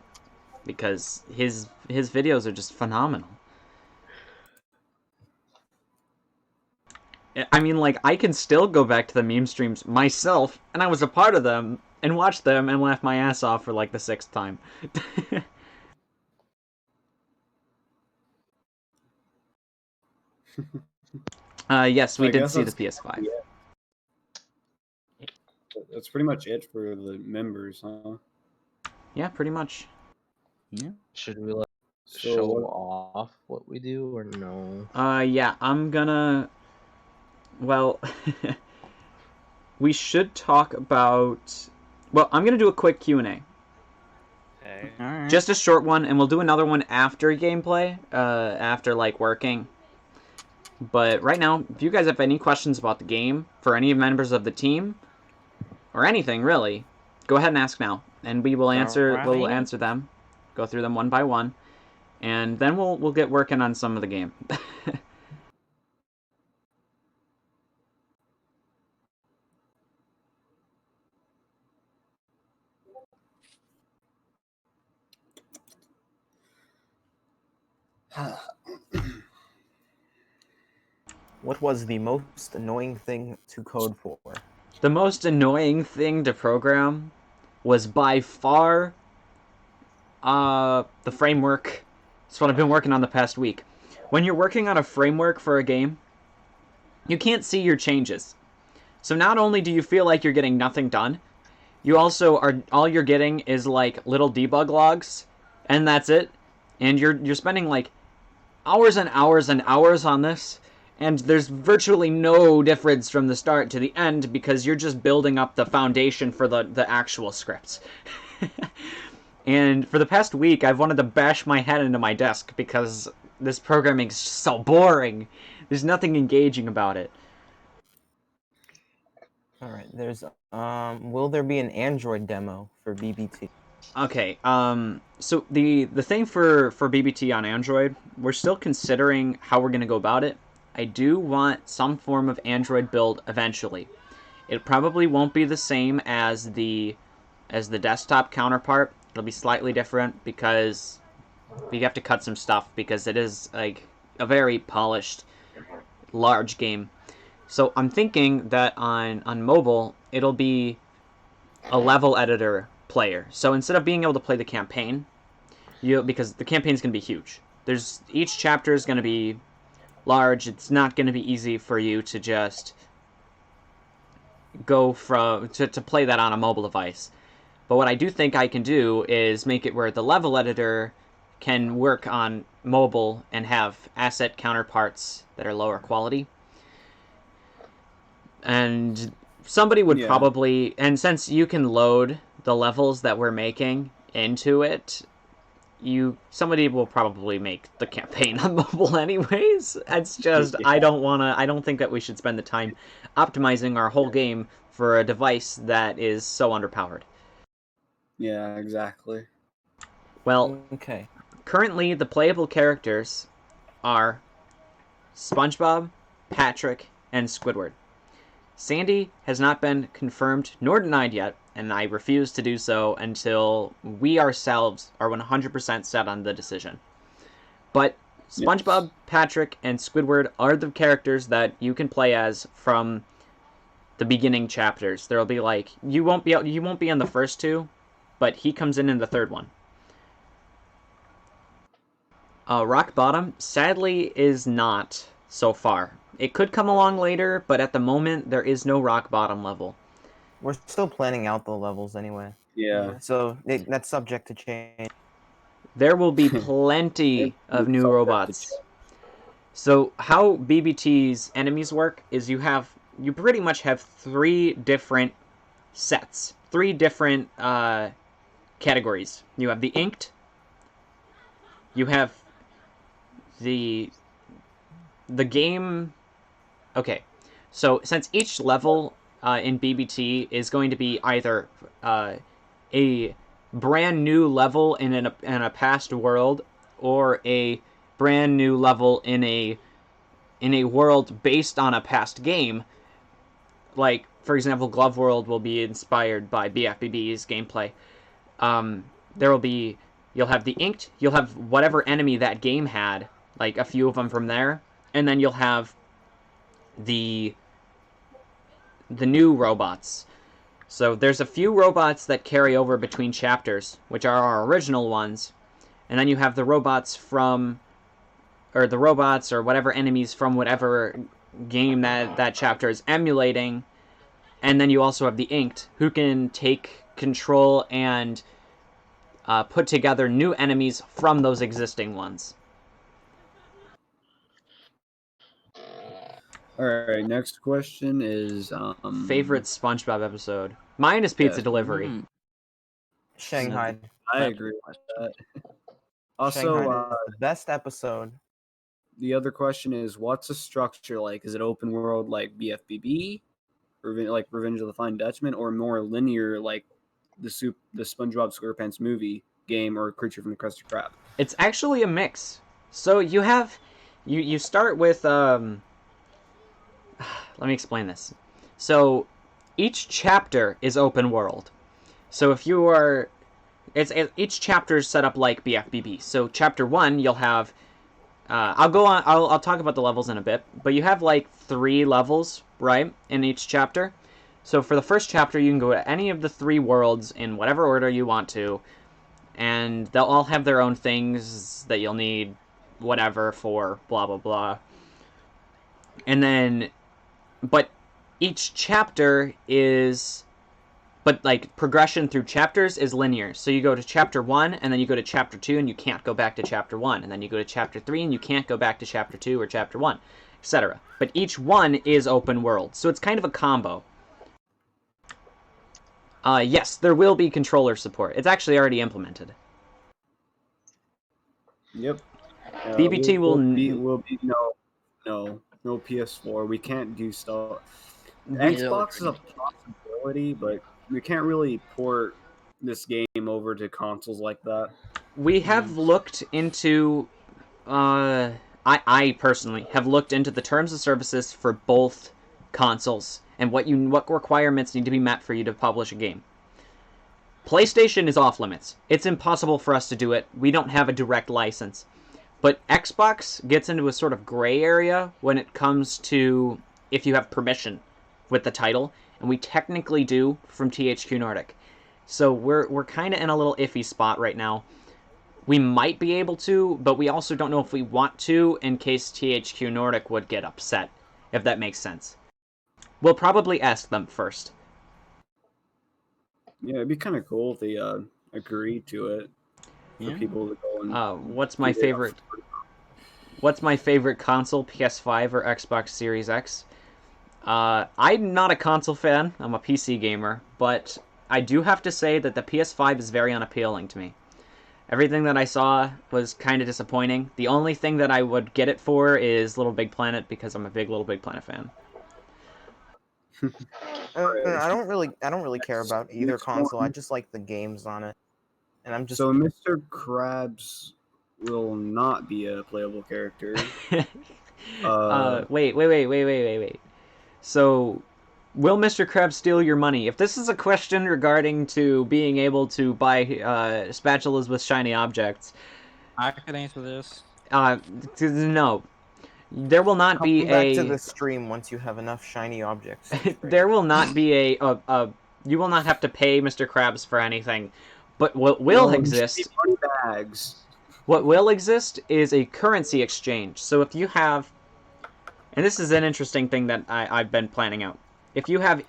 because his videos are just phenomenal. I mean, like, I can still go back to the meme streams myself, and I was a part of them, and watch them and laugh my ass off for like the 6th time. Yes, we did see the PS5. Yeah. That's pretty much it for the members, huh? Yeah, pretty much. Yeah. Should we like So show what- off what we do or no? Yeah, I'm gonna... Well, we should talk about... Well, I'm gonna do a quick Q&A. Alright. Just a short one, and we'll do another one after gameplay, after, like, working. But right now, if you guys have any questions about the game, for any members of the team, or anything, really, go ahead and ask now. And we will answer, we'll answer them, go through them one by one, and then we'll get working on some of the game. What was the most annoying thing to code for? The most annoying thing to program was by far the framework. That's what I've been working on the past week. When you're working on a framework for a game, you can't see your changes. So not only do you feel like you're getting nothing done, you also are, all you're getting is like little debug logs, and that's it. And you're spending like hours and hours and hours on this, and there's virtually no difference from the start to the end because you're just building up the foundation for the actual scripts. And for the past week, I've wanted to bash my head into my desk because this programming is just so boring. There's nothing engaging about it. All right, there's will there be an Android demo for BBT? Okay, so the thing for BBT on Android, we're still considering how we're going to go about it. I do want some form of Android build eventually. It probably won't be the same as the desktop counterpart. It'll be slightly different because we have to cut some stuff because it is like a very polished, large game. So I'm thinking that on mobile, it'll be a level editor player. So instead of being able to play the campaign, because the campaign's going to be huge. Each chapter is going to be large. It's not going to be easy for you to just go to play that on a mobile device. But what I do think I can do is make it where the level editor can work on mobile and have asset counterparts that are lower quality. And somebody would probably, and since you can load the levels that we're making into it, somebody will probably make the campaign on mobile anyways. It's just I don't think that we should spend the time optimizing our whole game for a device that is so underpowered. Yeah, exactly. Well, okay. Currently the playable characters are Spongebob, Patrick, and Squidward. Sandy has not been confirmed nor denied yet, and I refuse to do so until we ourselves are 100% set on the decision. But SpongeBob, Patrick, and Squidward are the characters that you can play as from the beginning chapters. There'll be like you won't be in the first two, but he comes in the third one. Rock Bottom sadly is not so far. It could come along later, but at the moment there is no rock bottom level. We're still planning out the levels anyway. Yeah. So that's subject to change. There will be plenty of new robots. So how BBT's enemies work is you pretty much have 3 different sets, 3 different categories. You have the inked, you have the game. Okay, so since each level in BBT is going to be either a brand new level in a past world, or a brand new level in a world based on a past game, like for example, Glove World will be inspired by BFBB's gameplay. You'll have the inked, you'll have whatever enemy that game had, like a few of them from there, and then you'll have the new robots. So there's a few robots that carry over between chapters, which are our original ones, and then you have the robots or whatever enemies from whatever game that chapter is emulating, and then you also have the inked, who can take control and put together new enemies from those existing ones. All right, next question is favorite SpongeBob episode. Mine is Pizza Delivery. Shanghai. I agree with that. Also, Shanghai is the best episode. The other question is, what's the structure like? Is it open world like BFBB, like Revenge of the Flying Dutchman, or more linear like the SpongeBob SquarePants movie game or Creature from the Krusty Krab? It's actually a mix. So you have you start with let me explain this. So each chapter is open world. So if you are each chapter is set up like BFBB. So chapter 1 you'll have I'll talk about the levels in a bit, but you have like 3 levels, right, in each chapter. So for the first chapter you can go to any of the 3 worlds in whatever order you want to, and they'll all have their own things that you'll need whatever for blah blah blah. And then but each chapter is like progression through chapters is linear. So you go to chapter 1 and then you go to chapter 2 and you can't go back to chapter 1, and then you go to chapter 3 and you can't go back to chapter 2 or chapter 1, etc. But each one is open world. So it's kind of a combo. Yes, there will be controller support. It's actually already implemented. Yep. BBT will be no PS4. We can't do stuff. Xbox is a possibility, but we can't really port this game over to consoles like that. We have looked into I personally have looked into the terms of services for both consoles and what requirements need to be met for you to publish a game. PlayStation is off limits. It's impossible for us to do it. We don't have a direct license. But Xbox gets into a sort of gray area when it comes to if you have permission with the title, and we technically do from THQ Nordic. So we're kind of in a little iffy spot right now. We might be able to, but we also don't know if we want to in case THQ Nordic would get upset, if that makes sense. We'll probably ask them first. Yeah, it'd be kind of cool if they agreed to it. For people to go and what's my favorite? What's my favorite console? PS5 or Xbox Series X? I'm not a console fan. I'm a PC gamer, but I do have to say that the PS5 is very unappealing to me. Everything that I saw was kind of disappointing. The only thing that I would get it for is Little Big Planet, because I'm a big Little Big Planet fan. I don't really care about either console. I just like the games on it, and I'm just so Mr. Krabs will not be a playable character. Wait. So, will Mr. Krabs steal your money? If this is a question regarding to being able to buy spatulas with shiny objects, I can answer this. No. There will not be back to the stream once you have enough shiny objects. There will not be you will not have to pay Mr. Krabs for anything. But what will exist... bags. What will exist is a currency exchange. So if you have... And this is an interesting thing that I've been planning out. If you have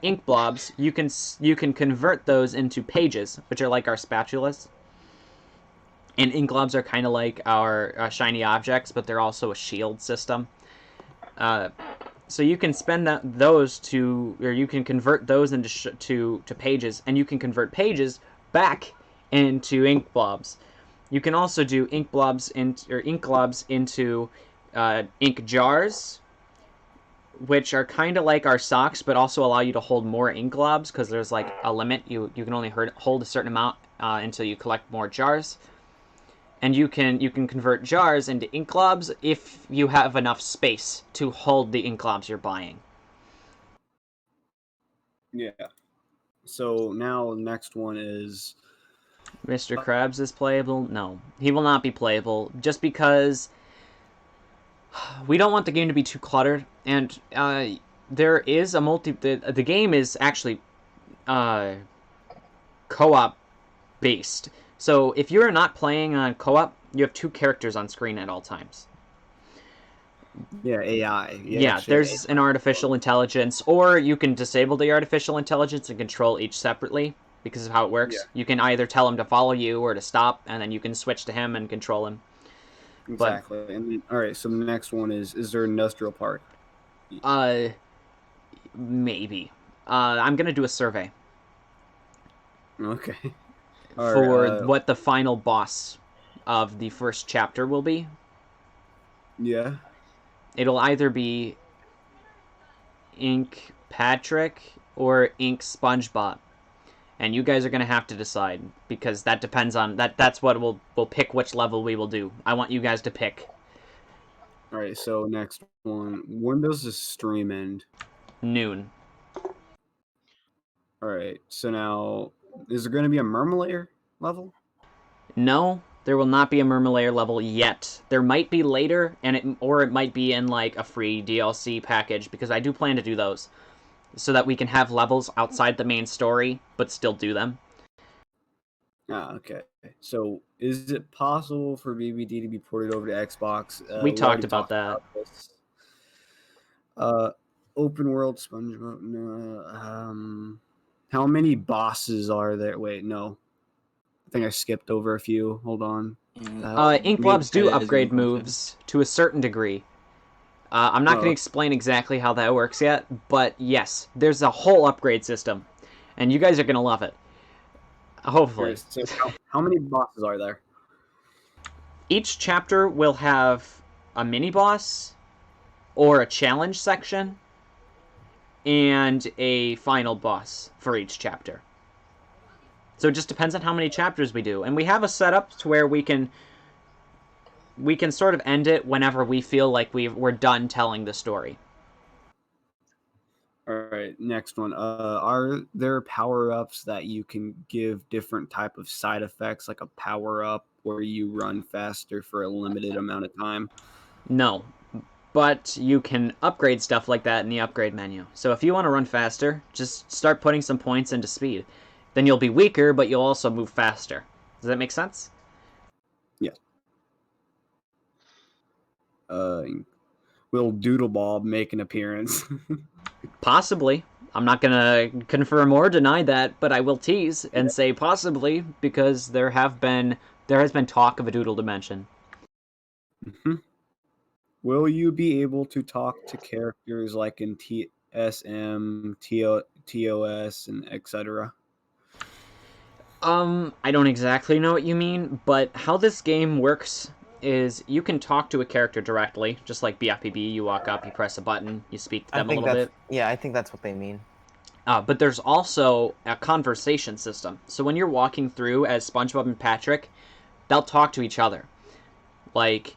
ink blobs, you can convert those into pages, which are like our spatulas. And ink globs are kind of like our shiny objects, but they're also a shield system. So you can spend those to, or you can convert those into to pages, and you can convert pages back into ink blobs. You can also do ink globs into ink jars, which are kind of like our socks, but also allow you to hold more ink globs because there's like a limit. You can only hold a certain amount until you collect more jars. And you can convert jars into ink globs if you have enough space to hold the ink globs you're buying. Yeah. So now the next one is Mr. Krabs is playable? No, he will not be playable just because we don't want the game to be too cluttered, and there is a the game is actually co-op based. So if you're not playing on co-op, you have 2 characters on screen at all times. Yeah, AI. Yeah, there's an artificial intelligence, or you can disable the artificial intelligence and control each separately because of how it works. Yeah. You can either tell him to follow you or to stop, and then you can switch to him and control him. Exactly. And then, all right, so the next one is there an industrial park? Maybe. I'm gonna do a survey. Okay. For what the final boss of the first chapter will be. Yeah. It'll either be Ink Patrick or Ink Spongebob. And you guys are going to have to decide, because that depends on... That's what we'll pick which level we will do. I want you guys to pick. All right, so next one. When does the stream end? Noon. All right, so now, is there going to be a Murmulator level? No, there will not be a Murmulator level yet. There might be later, or it might be in like a free DLC package, because I do plan to do those, so that we can have levels outside the main story, but still do them. Ah, okay. So, is it possible for BBD to be ported over to Xbox? We talked about that. Open world SpongeBob. No. How many bosses are there? Wait, no. I think I skipped over a few. Hold on. Ink blobs do upgrade moves to a certain degree. I'm not going to explain exactly how that works yet, but yes, there's a whole upgrade system, and you guys are going to love it. Hopefully. So how many bosses are there? Each chapter will have a mini-boss, or a challenge section, and a final boss for each chapter. So it just depends on how many chapters we do. And we have a setup to where we can sort of end it whenever we feel like we're done telling the story. All right, next one. Are there power-ups that you can give different type of side effects, like a power-up where you run faster for a limited amount of time? No, but you can upgrade stuff like that in the upgrade menu. So if you want to run faster, just start putting some points into speed. Then you'll be weaker, but you'll also move faster. Does that make sense? Yes. Will Doodlebob make an appearance? Possibly. I'm not going to confirm or deny that, but I will tease and say possibly, because there has been talk of a Doodle dimension. Mm-hmm. Will you be able to talk to characters like in TSM, TOS, and etc.? I don't exactly know what you mean, but how this game works is you can talk to a character directly, just like BFPB. You walk up, you press a button, you speak to them a little bit. Yeah, I think that's what they mean. But there's also a conversation system. So when you're walking through as SpongeBob and Patrick, they'll talk to each other. Like,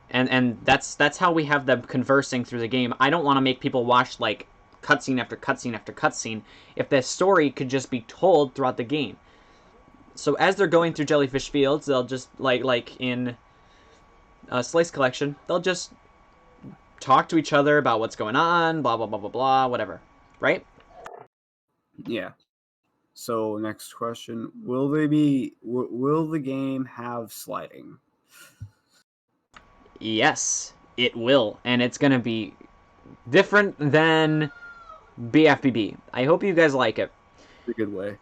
and that's how we have them conversing through the game. I don't want to make people watch, like, cutscene after cutscene after cutscene if the story could just be told throughout the game. So as they're going through Jellyfish Fields, they'll just, like in Slice Collection, they'll just talk to each other about what's going on, blah, blah, blah, blah, blah, whatever. Right? Yeah. So next question: will the game have sliding? Yes, it will, and it's gonna be different than BFBB. I hope you guys like it. In a good way.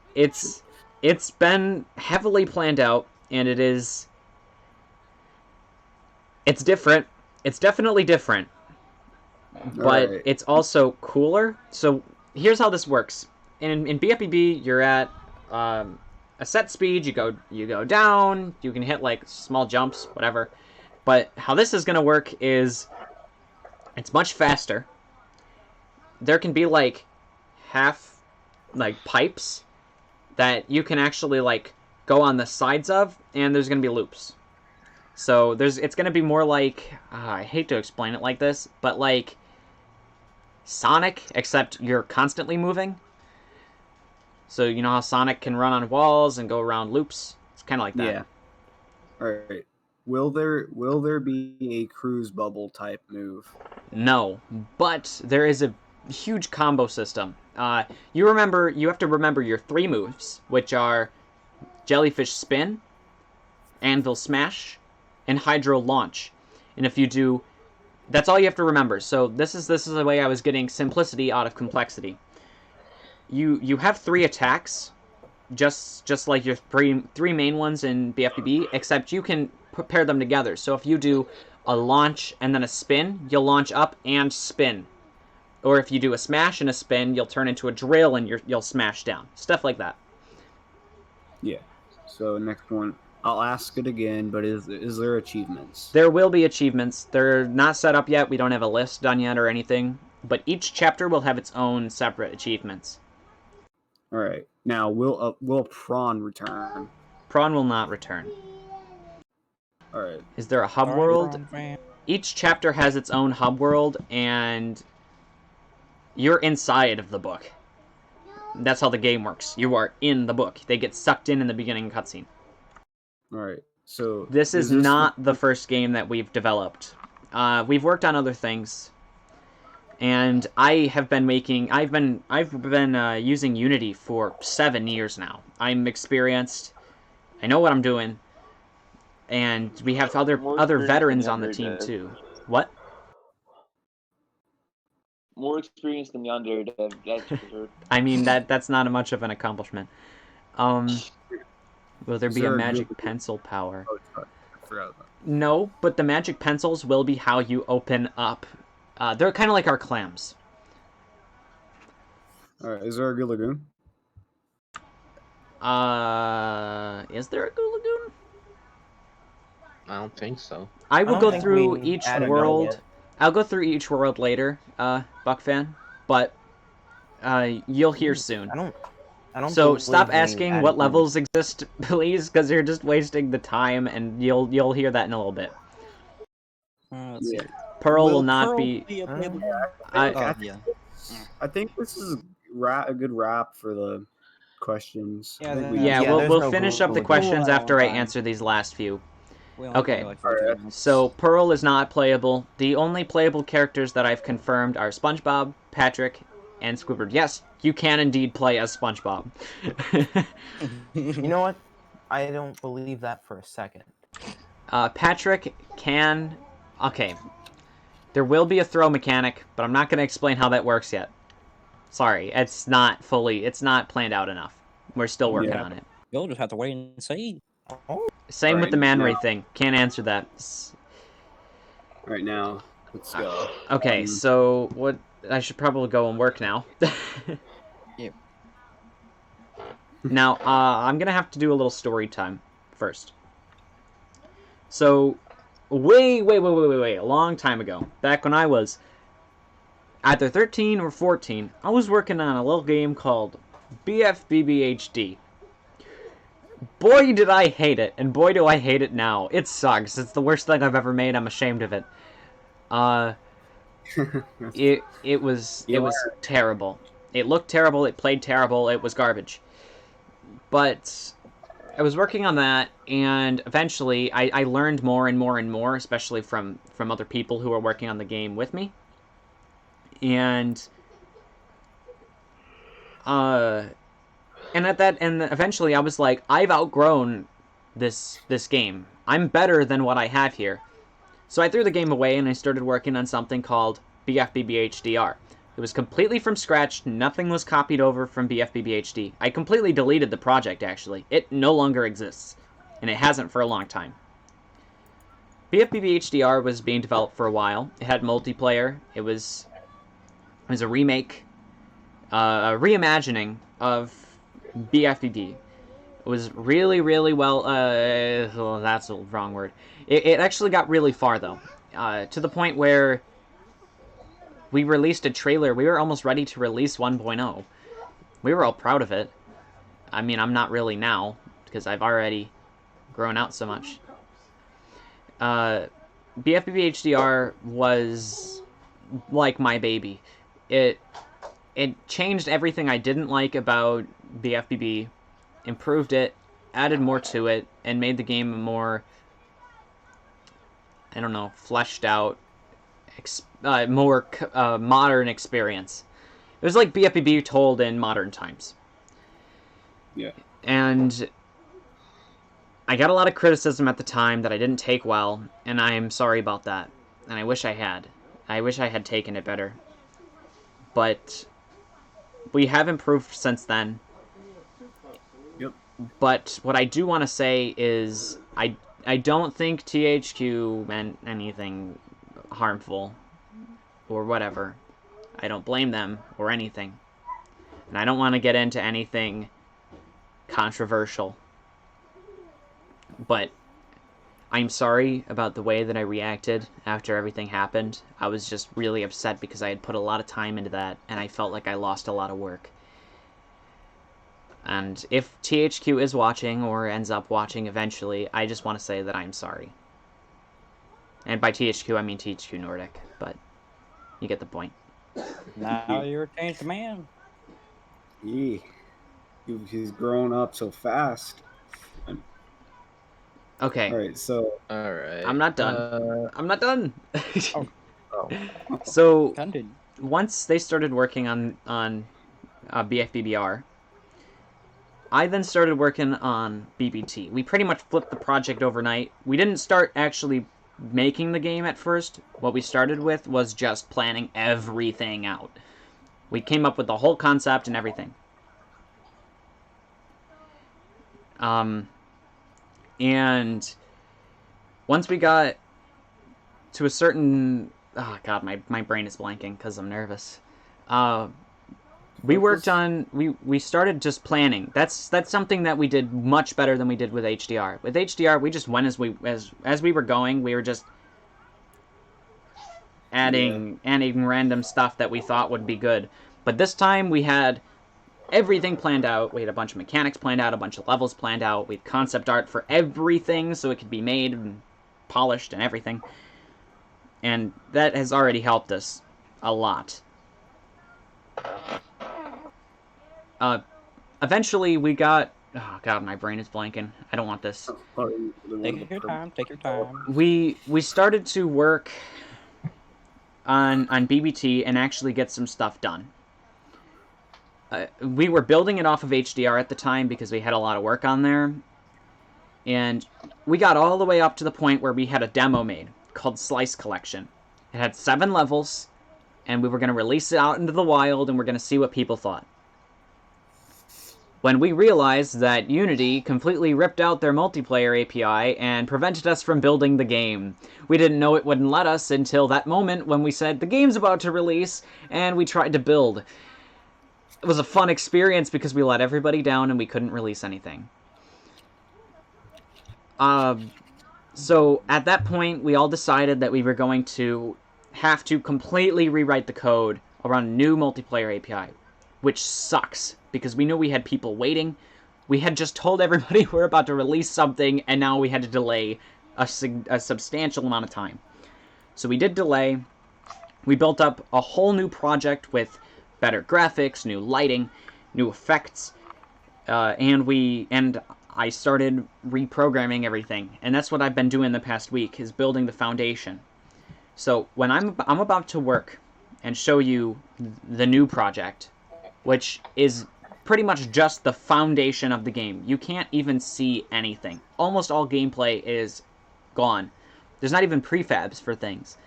It's been heavily planned out, and it's different. It's definitely different. but Alright. it's also cooler. So here's how this works. In BFBB, you're at a set speed. You go down. You can hit like small jumps, whatever. But how this is gonna work is it's much faster. There can be like pipes that you can actually like go on the sides of, and there's gonna be loops. So it's gonna be more like I hate to explain it like this, but like Sonic, except you're constantly moving. So you know how Sonic can run on walls and go around loops? It's kind of like that. Yeah. Alright. Will there be a cruise bubble type move? No, but there is a huge combo system. You have to remember your 3 moves, which are Jellyfish Spin, Anvil Smash, and Hydro Launch. And if you do, that's all you have to remember. So this is the way I was getting simplicity out of complexity. You have 3 attacks, just like your three main ones in BFBB, except you can pair them together. So if you do a launch and then a spin, you'll launch up and spin. Or if you do a smash and a spin, you'll turn into a drill and you'll smash down. Stuff like that. Yeah. So next one, I'll ask it again, but is there achievements? There will be achievements. They're not set up yet. We don't have a list done yet or anything. But each chapter will have its own separate achievements. All right. Now, will Prawn return? Prawn will not return. All right. Is there a hub world? Each chapter has its own hub world, and you're inside of the book. That's how the game works. You are in the book. They get sucked in the beginning cutscene. All right. So this is not the first game that we've developed. We've worked on other things, and I've been using Unity for 7 years now. I'm experienced. I know what I'm doing, and we have other veterans on the team too. What? More experience than Yonder Dev, that's for sure. I mean that's not much of an accomplishment. Will there be a magic pencil power? Oh, I forgot about that. No, but the magic pencils will be how you open up. They're kind of like our clams. All right. Is there a Goo Lagoon? Is there a Goo Lagoon? I don't think so. I will go through each world. I'll go through each world later, Buckfan, but you'll hear soon. I don't So believe stop we asking added what one. levels exist, please, because you're just wasting the time, and you'll hear that in a little bit. Let's see. Pearl will Will not Pearl be. be a playable- I- I think this is a good wrap for the questions. I think we- we'll finish up the questions after I answer these last few. Okay, so Pearl is not playable. The only playable characters that I've confirmed are SpongeBob, Patrick, and Squidward. Yes, you can indeed play as SpongeBob. You know what? I don't believe that for a second. Patrick can... Okay. There will be a throw mechanic, but I'm not going to explain how that works yet. Sorry, it's not planned out enough. We're still working on it. You'll just have to wait and see. Same with the Man Ray thing. Can't answer that. Right now, let's go. Okay, so what... I should probably go and work now. Yep. Now, I'm gonna have to do a little story time first. So, way, a long time ago, back when I was either 13 or 14, I was working on a little game called BFBBHD. Boy, did I hate it, and boy, do I hate it now. It sucks. It's the worst thing I've ever made. I'm ashamed of it. It was terrible. It looked terrible, it played terrible, it was garbage. But I was working on that, and eventually I learned more and more and more, especially from other people who were working on the game with me. And eventually I was like, I've outgrown this game. I'm better than what I have here. So I threw the game away and I started working on something called BFBBHDR. It was completely from scratch, nothing was copied over from BFBBHD. I completely deleted the project, actually. It no longer exists, and it hasn't for a long time. BFBB HDR was being developed for a while. It had multiplayer. It was a remake, a reimagining of BFBB. It was really, really well. That's the wrong word. It actually got really far though, to the point where we released a trailer. We were almost ready to release 1.0. We were all proud of it. I mean, I'm not really now because I've already grown out so much. BFBB HDR was like my baby. It changed everything I didn't like about BFBB, improved it, added more to it, and made the game a more, I don't know, fleshed out, more modern experience. It was like BFBB told in modern times. Yeah. And I got a lot of criticism at the time that I didn't take well, and I am sorry about that. And I wish I had. I wish I had taken it better. But we have improved since then. Yep. But what I do want to say is I don't think THQ meant anything harmful or whatever. I don't blame them or anything. And I don't want to get into anything controversial. But I'm sorry about the way that I reacted after everything happened. I was just really upset because I had put a lot of time into that, and I felt like I lost a lot of work. And if THQ is watching, or ends up watching eventually, I just want to say that I'm sorry. And by THQ, I mean THQ Nordic, but you get the point. Now you're a changed man. Yeah. He's grown up so fast. Okay. All right, so all right. I'm not done. I'm not done. Oh. So Continue. once they started working on BFBBR, I then started working on BBT. We pretty much flipped the project overnight. We didn't start actually making the game at first. What we started with was just planning everything out. We came up with the whole concept and everything. And once we got to a certain... Oh, God, my brain is blanking because I'm nervous. We worked on... We started just planning. That's something that we did much better than we did with HDR. With HDR, we just went as we were going. We were just adding random stuff that we thought would be good. But this time, we had everything planned out. We had a bunch of mechanics planned out, a bunch of levels planned out. We had concept art for everything so it could be made and polished and everything. And that has already helped us a lot. Eventually we got... Oh god, my brain is blanking. I don't want this. Take your time, take your time. We started to work on BBT and actually get some stuff done. We were building it off of HDR at the time because we had a lot of work on there. And we got all the way up to the point where we had a demo made called Slice Collection. It had 7 levels, and we were going to release it out into the wild, and we're going to see what people thought. When we realized that Unity completely ripped out their multiplayer API and prevented us from building the game. We didn't know it wouldn't let us until that moment when we said, the game's about to release, and we tried to build. It was a fun experience because we let everybody down and we couldn't release anything. So at that point, we all decided that we were going to have to completely rewrite the code around a new multiplayer API, which sucks because we knew we had people waiting. We had just told everybody we're about to release something, and now we had to delay a substantial amount of time. So we did delay. We built up a whole new project with better graphics, new lighting, new effects, and I started reprogramming everything, and that's what I've been doing the past week, is building the foundation. So when I'm about to work and show you the new project, which is pretty much just the foundation of the game. You can't even see anything. Almost all gameplay is gone. There's not even prefabs for things.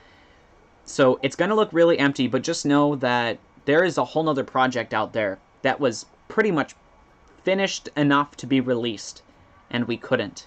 So it's going to look really empty, but just know that there is a whole nother project out there that was pretty much finished enough to be released, and we couldn't.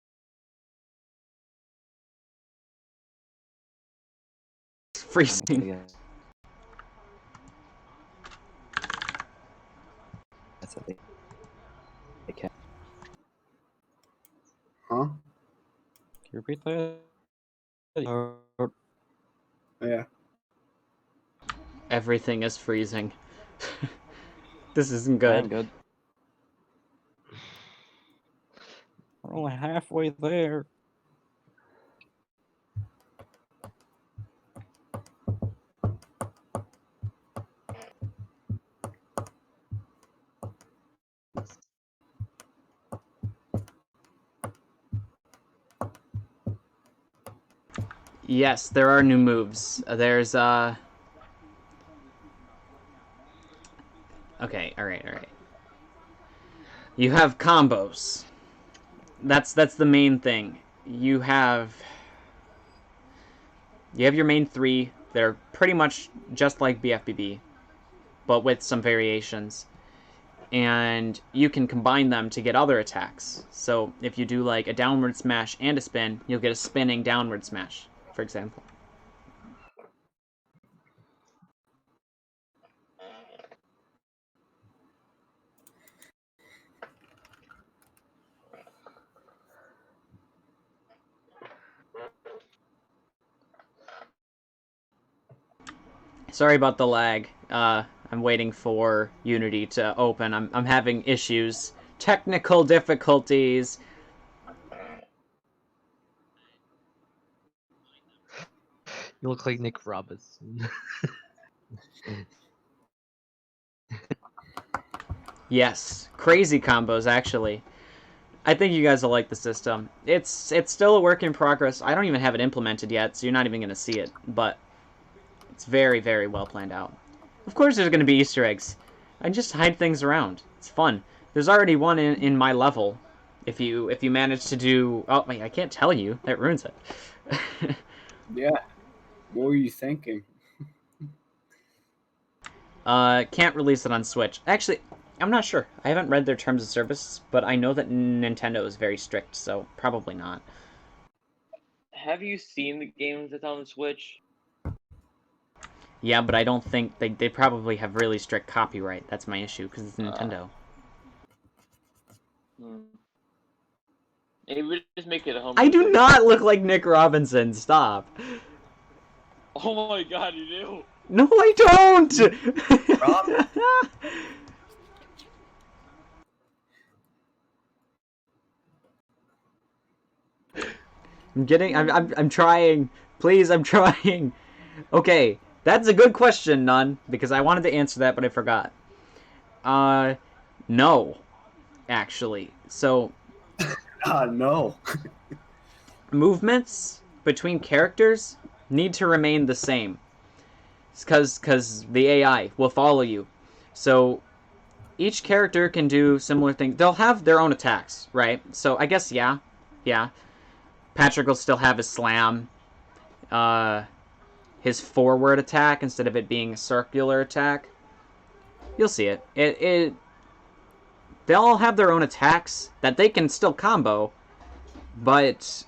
It's freezing. That's what they can. Huh? Can you repeat that? Yeah. Everything is freezing. This isn't Fine, good. good. We're only halfway there. Yes, there are new moves. There's okay, alright. You have combos. That's the main thing. You have your main three. They're pretty much just like BFBB, but with some variations. And you can combine them to get other attacks. So if you do like a downward smash and a spin, you'll get a spinning downward smash, for example. Sorry about the lag. I'm waiting for Unity to open. I'm having issues. Technical difficulties. You look like Nick Robinson. Yes, crazy combos actually. I think you guys will like the system. It's still a work in progress. I don't even have it implemented yet, so you're not even going to see it, but it's very, very well planned out. Of course there's going to be Easter eggs. I just hide things around. It's fun. There's already one in my level. If you manage to do... Oh, wait, I can't tell you. That ruins it. Yeah. What were you thinking? Can't release it on Switch. Actually, I'm not sure. I haven't read their terms of service, but I know that Nintendo is very strict, so probably not. Have you seen the games that's on the Switch? Yeah, but I don't think... They probably have really strict copyright. That's my issue, because it's Nintendo. It would just make it a home. I do not look like Nick Robinson. Stop. Oh my god, you do. No, I don't. I'm trying. Please, I'm trying. Okay, that's a good question, None, because I wanted to answer that, but I forgot. No, actually. So. No. Movements between characters need to remain the same. Because the AI will follow you. So each character can do similar things. They'll have their own attacks, right? So I guess, yeah. Patrick will still have his slam. His forward attack instead of it being a circular attack. You'll see it. They'll all have their own attacks that they can still combo, but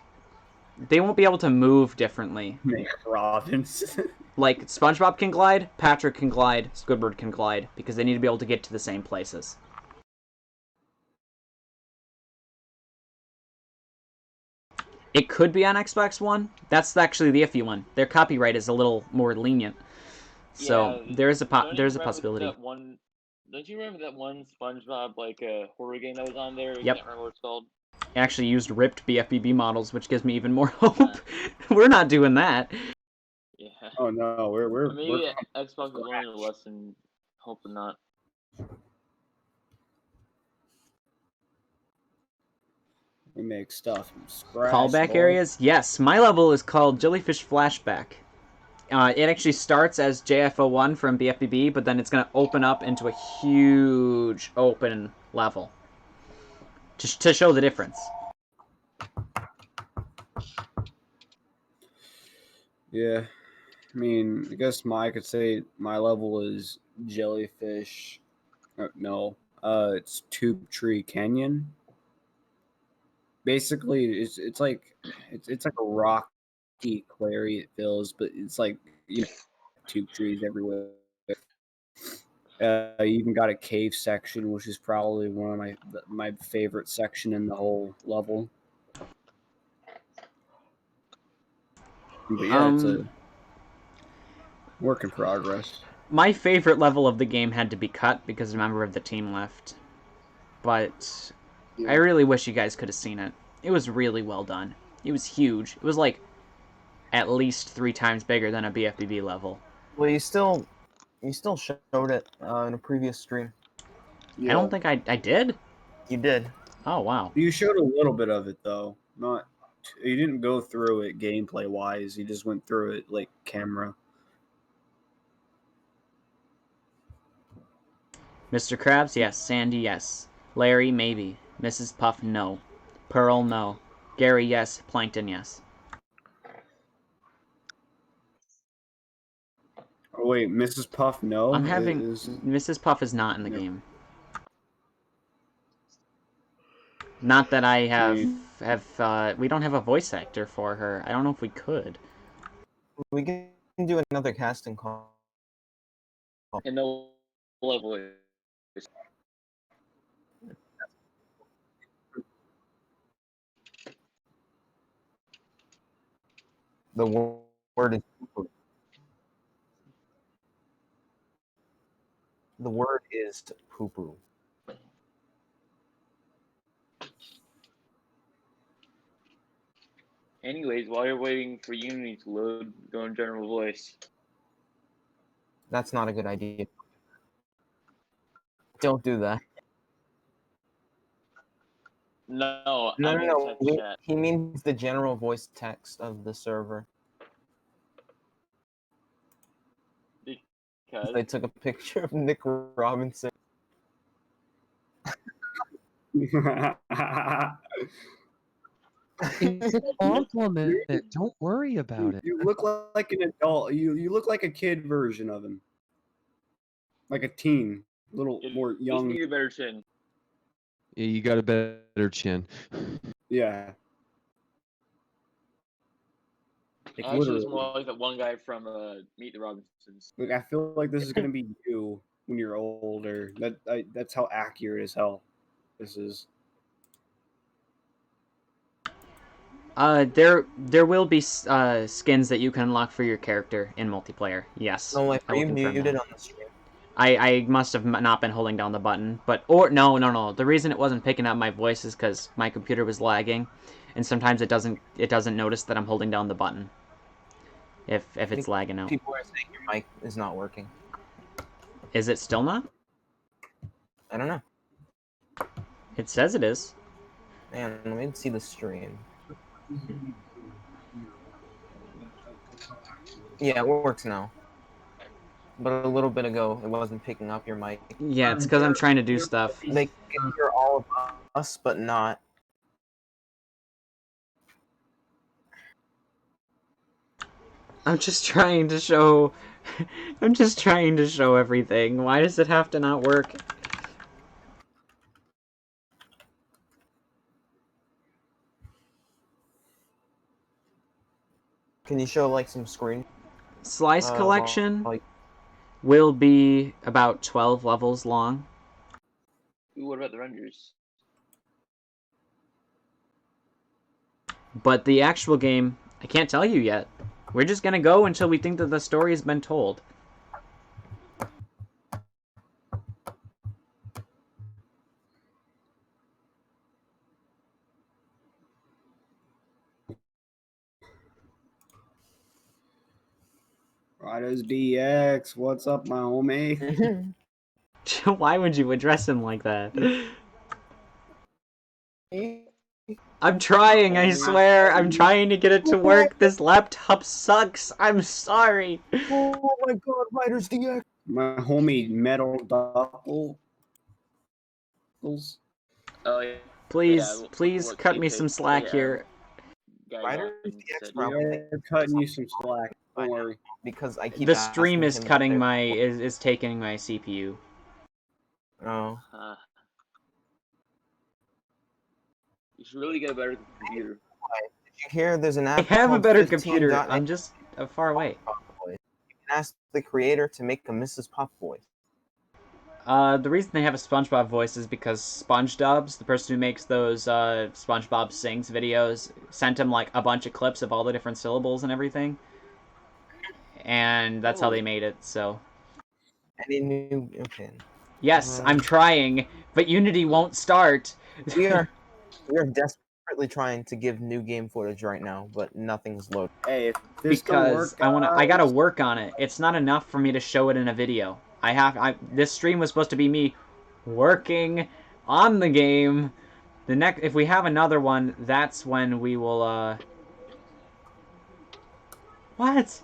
they won't be able to move differently. Nick Robbins. Like, SpongeBob can glide, Patrick can glide, Squidward can glide, because they need to be able to get to the same places. It could be on Xbox One. That's actually the iffy one. Their copyright is a little more lenient. So, Yeah, there's a remember possibility. Don't you remember that one SpongeBob, horror game that was on there? Yep. I can't remember what it's called. I actually used ripped BFBB models, which gives me even more hope. We're not doing that. Yeah. Oh no, we're Maybe Xbox was learning a lesson. Hoping not. We make stuff from scratch. Callback boy. areas? Yes, my level is called Jellyfish Flashback. It actually starts as JF01 from BFBB, but then it's going to open up into a huge open level. To show the difference. Yeah. I mean, I guess I could say my level is Jellyfish. No. It's Tube Tree Canyon. Basically, it's like a rocky clary it feels, but it's like two trees everywhere. You even got a cave section, which is probably one of my favorite section in the whole level. But yeah, it's a work in progress. My favorite level of the game had to be cut because a member of the team left. But I really wish you guys could have seen it. It was really well done. It was huge. It was like at least 3 times bigger than a BFBB level. Well, you still showed it in a previous stream. I don't think I did. You did. Oh wow. You showed a little bit of it though. Not you didn't go through it gameplay wise. You just went through it like camera. Mr. Krabs, yes. Sandy, yes. Larry, maybe. Mrs. Puff, no. Pearl, no. Gary, yes. Plankton, yes. Oh wait, Mrs. Puff, no. I'm having Mrs. Puff is not in the game. Not that I have we don't have a voice actor for her. I don't know if we could. We can do another casting call. In the level. The word is poo-poo. The word is poo-poo. Anyways, while you're waiting for Unity to load, go in general voice. That's not a good idea. Don't do that. No, No, I'm no, in no. text chat. He means the general voice text of the server. Because They took a picture of Nick Robinson. It's a compliment. Don't worry about it. You look like an adult. You look like a kid version of him. Like a teen. A little more just young. need a better chin. Yeah, you got a better chin. Yeah. Like, Actually, it's literally. more like that one guy from Meet the Robinsons. Like, I feel like this is gonna be you when you're older. That's how accurate as hell this is. There will be skins that you can unlock for your character in multiplayer. Yes. No, like, I are will you confirm muted that. on the stream? I must have not been holding down the button, but no. The reason it wasn't picking up my voice is because my computer was lagging, and sometimes it doesn't notice that I'm holding down the button. If it's lagging out. People are saying your mic is not working. Is it still not? I don't know. It says it is. Man, let me see the stream. Yeah, it works now. But a little bit ago, it wasn't picking up your mic. Yeah, it's because I'm trying to do stuff. They can hear all of us, but not. I'm just trying to show... I'm just trying to show everything. Why does it have to not work? Can you show, like, some screen? Slice collection like... will be about 12 levels long. Ooh, what about the renders? But the actual game, I can't tell you yet. We're just gonna go until we think that the story has been told. Riders DX, what's up, my homie? Why would you address him like that? I'm trying, I swear. I'm trying to get it to work. This laptop sucks. I'm sorry. Oh my god, Riders DX! My homie Metal Duckles. Oh, yeah. Please, please cut me some slack here. Riders DX We're cutting you some slack. Don't worry. Because I keep The stream asking is him cutting if my is taking my CPU. Oh. You should really get a better computer. Did you hear there's an app I have a called better 15. computer. I'm just far away. You ask the creator to make a Mrs. Pop voice. The reason they have a SpongeBob voice is because SpongeDubs, the person who makes those SpongeBob Sings videos, sent him like a bunch of clips of all the different syllables and everything, and that's how they made it. So. Any new? Okay. Yes, I'm trying, but Unity won't start. We are desperately trying to give new game footage right now, but nothing's loaded. Hey, if this don't Because work, I gotta work on it. It's not enough for me to show it in a video. This stream was supposed to be me working on the game. If we have another one, that's when we will, What?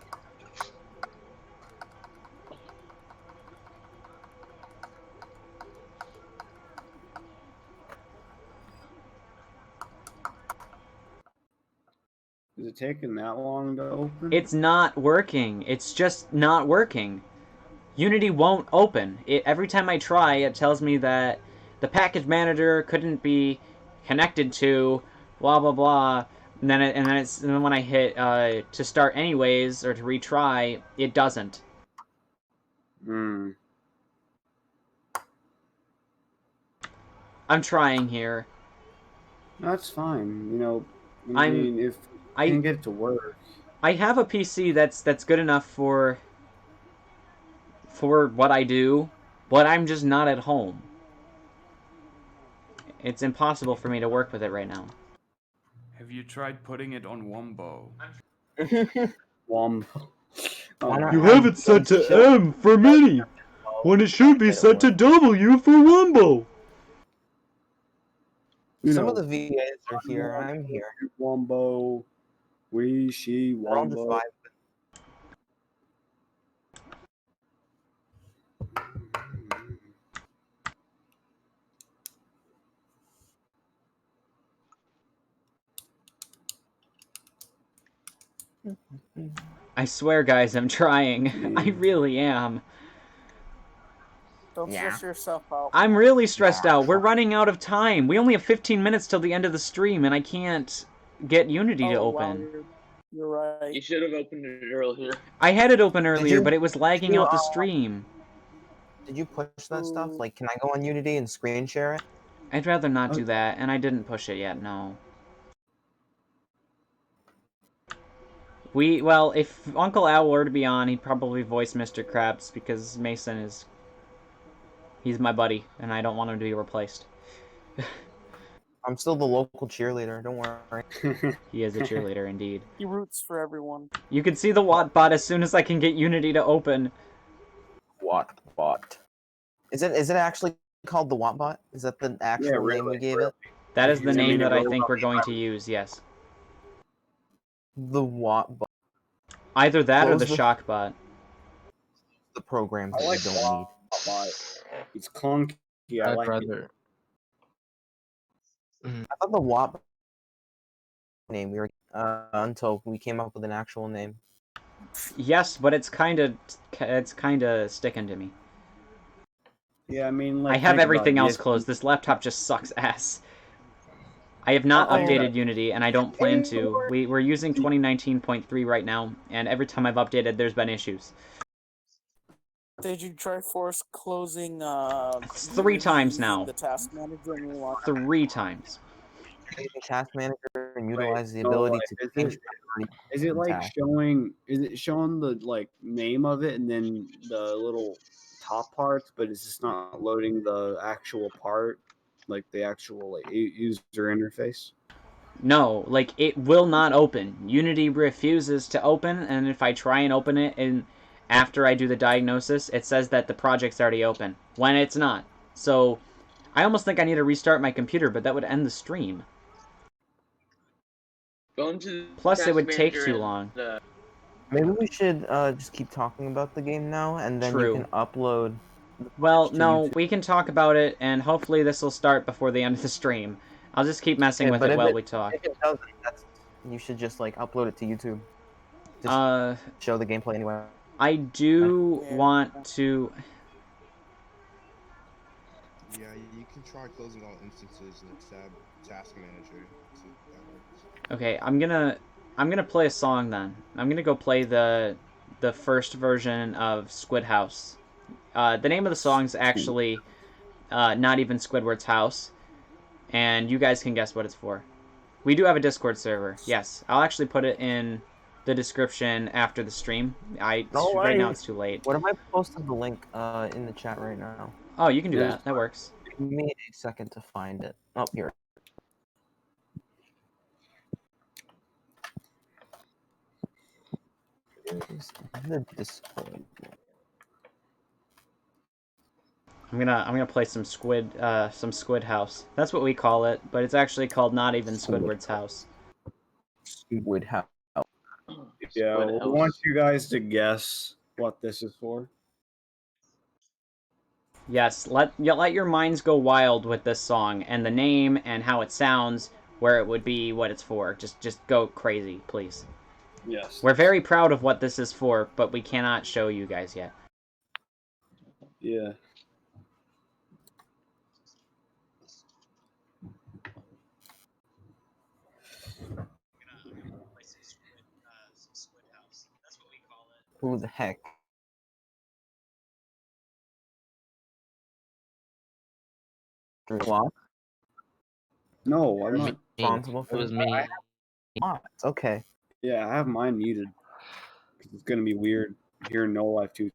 Is it taking that long to open? It's not working. It's just not working. Unity won't open. Every time I try, it tells me that the package manager couldn't be connected to blah blah blah, and then when I hit to start anyways or to retry, it doesn't. Hmm. I'm trying here. That's fine. You know, I mean, if you can get it to work. I have a PC that's good enough for what I do, but I'm just not at home. It's impossible for me to work with it right now. Have you tried putting it on Wombo? Wombo. You have it set to M for mini, when it should be set to W for Wumbo. Some of the VAs are here. I'm here. Wombo. We, she, Wombo. I swear, guys, I'm trying. I really am. Don't stress yourself out. I'm really stressed out. We're running out of time. We only have 15 minutes till the end of the stream, and I can't get Unity to open. Wow, you're right. You should have opened it earlier. I had it open earlier, you- but it was lagging out the stream. Did you push that stuff? Like, can I go on Unity and screen share it? I'd rather not do that, and I didn't push it yet, no. Well, if Uncle Al were to be on, he'd probably voice Mr. Krabs, because Mason is... He's my buddy, and I don't want him to be replaced. I'm still the local cheerleader, don't worry. He is a cheerleader, indeed. He roots for everyone. You can see the Wattbot as soon as I can get Unity to open. Wattbot. Is it actually called the Wattbot? Is that the actual name we gave it? That is the name that I think we're going to use, yes. The Wattbot. Either that or What the was the- Shockbot. The programs I that like we don't need. Wattbot. It's clunky. I I'd like rather. I thought the Wattbot name we were until we came up with an actual name. Yes, but it's kind of sticking to me. Yeah, I mean, like, I have think everything about it. else closed. This laptop just sucks ass. I have not updated Unity, and I don't plan to. We're using 2019.3 right now, and every time I've updated, there's been issues. Did you try force closing 3 times now. the task manager and you want 3 times. Take the task manager and utilize the So, ability like, to is change it- memory Is it like task. showing? Is it showing the like name of it and then the little top parts, but it's just not loading the actual part, like the actual like user interface? No, like, it will not open. Unity refuses to open, and if I try and open it, and after I do the diagnosis, it says that the project's already open, when it's not. So, I almost think I need to restart my computer, but that would end the stream. Go into the Plus, it task would take manager too and, long. Maybe we should just keep talking about the game now, and then True. you can upload. Well, to no, YouTube. we can talk about it, and hopefully this will start before the end of the stream. I'll just keep messing Yeah, with but it if while we talk. If it doesn't, you should just like upload it to YouTube. Just show the gameplay anyway. I do want to... Yeah, you can try closing all instances in the tab task manager. See if that works. Okay, I'm gonna play a song then. I'm gonna go play the the first version of Squid House. The name of the song is actually Not Even Squidward's House, and you guys can guess what it's for. We do have a Discord server. Yes, I'll actually put it in the description after the stream. Right now it's too late. What if I posted the link in the chat right now? Oh, you can do that. That works. Give me a second to find it. Oh, here. Here's the Discord. I'm gonna play some Squid House. That's what we call it, but it's actually called Not Even Squidward's House. Squid House. Yeah, Squid we House. want you guys to guess what this is for. Yes, let your minds go wild with this song and the name and how it sounds, where it would be, what it's for. Just go crazy, please. Yes. We're very proud of what this is for, but we cannot show you guys yet. Yeah. Who the heck? What? No, I'm not. Responsible for It was this? me. It's okay. Yeah, I have mine muted. 'Cause it's gonna be weird hearing No Life 2.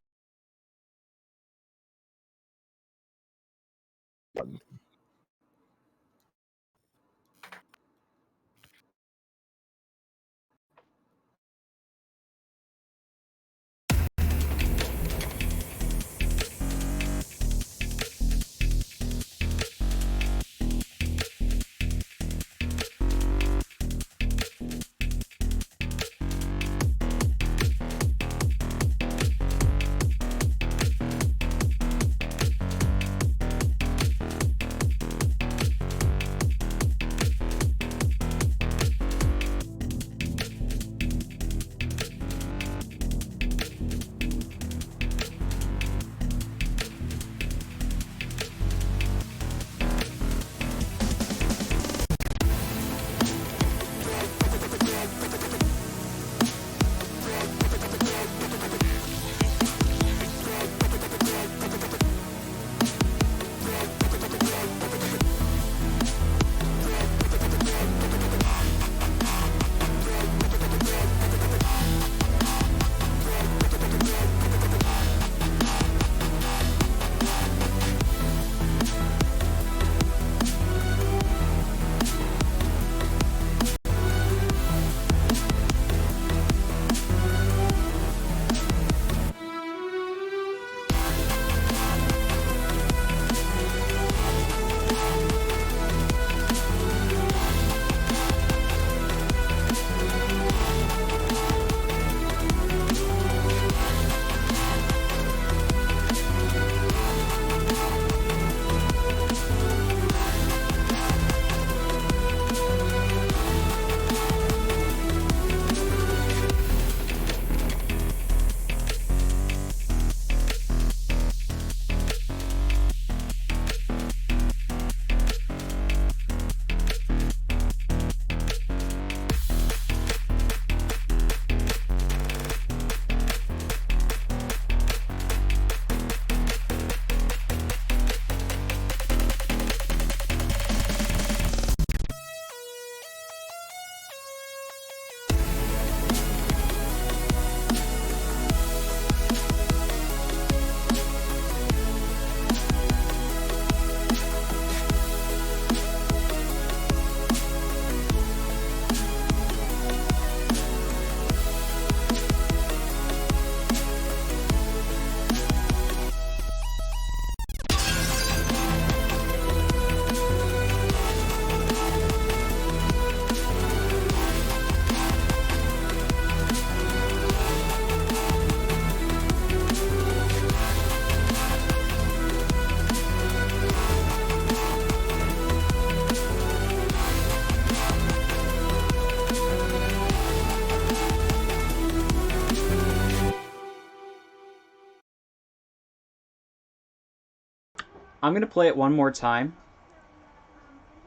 I'm gonna play it one more time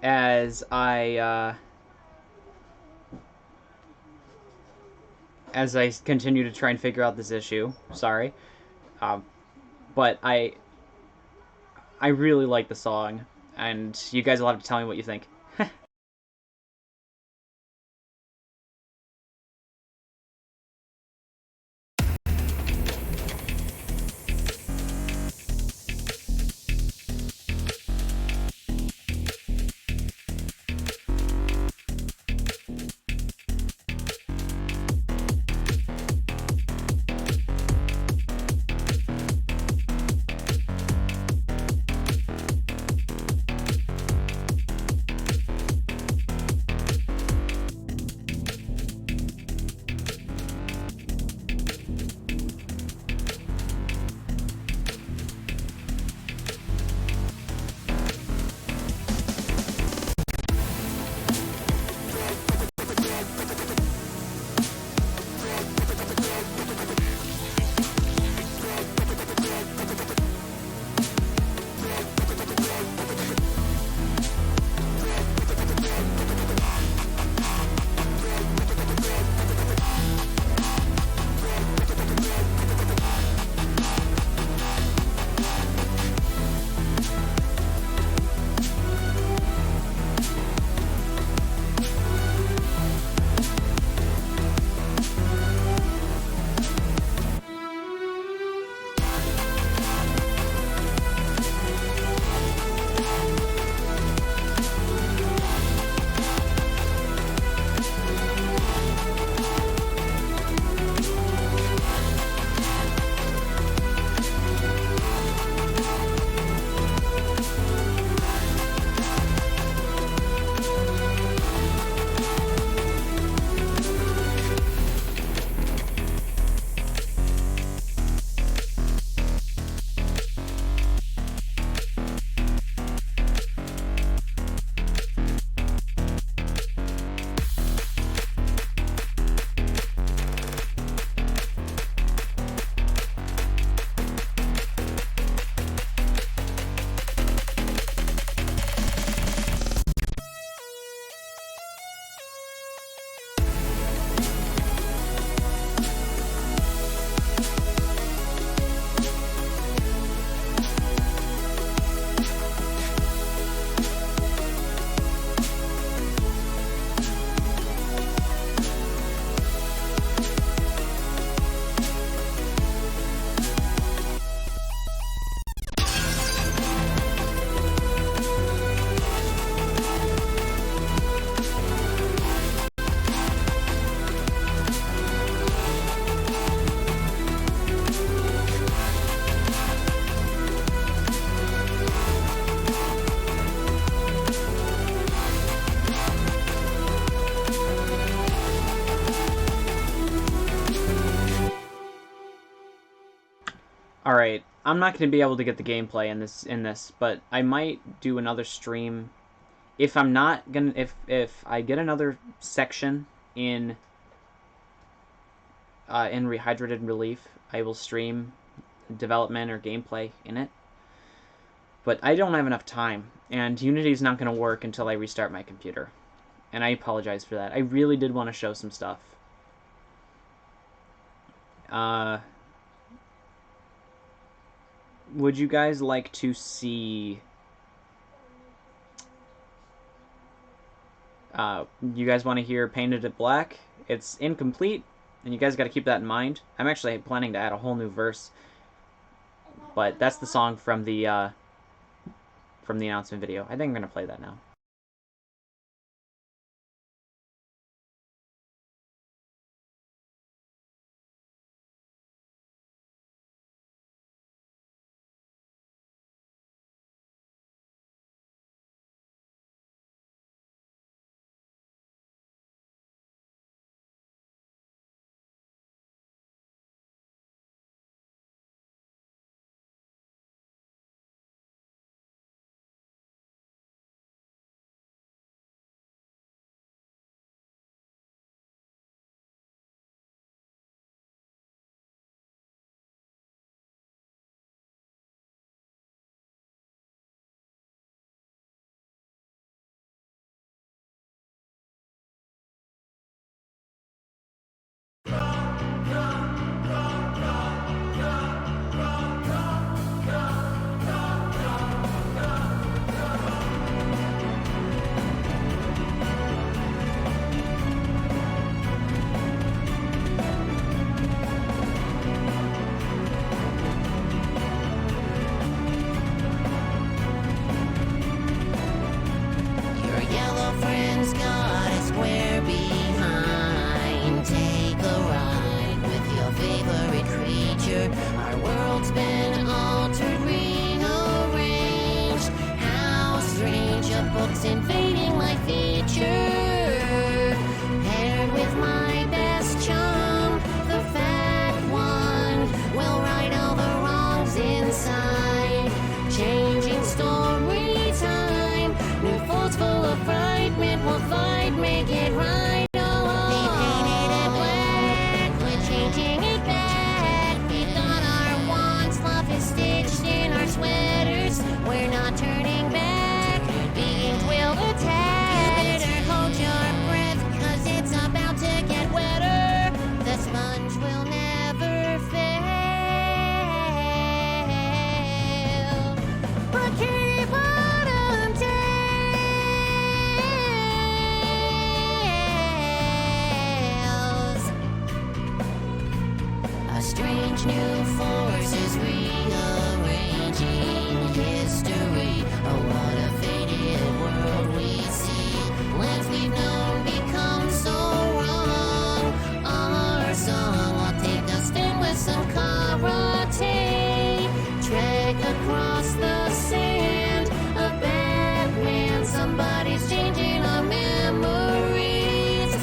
as I as I continue to try and figure out this issue. Sorry. But I really like the song, and you guys will have to tell me what you think. Alright, I'm not going to be able to get the gameplay in this, but I might do another stream. If I'm not gonna, if I get another section in Rehydrated Relief, I will stream development or gameplay in it. But I don't have enough time, and Unity's not going to work until I restart my computer. And I apologize for that. I really did want to show some stuff. Would you guys like to see... you guys want to hear Painted It Black? It's incomplete, and you guys got to keep that in mind. I'm actually planning to add a whole new verse. But that's the song from the announcement video. I think I'm going to play that now. invading my future. Paired with my best chum, the fat one, will right all the wrongs inside. Changing story time, new thoughts full of frightenment will fight, make it right. They painted it black, we're changing it back. We've got our wands, love is stitched in our sweaters. We're not turning back, the ink will attack. You better hold your breath, cause it's about to get wetter. The sponge will never fail. Bikini Bottom Tales. A strange new force is rearranging history. Oh, what a faded world we see. Lands we've known become so wrong. Our song will take us in with some karate. Trek across the sand of Batman. Somebody's changing our memories.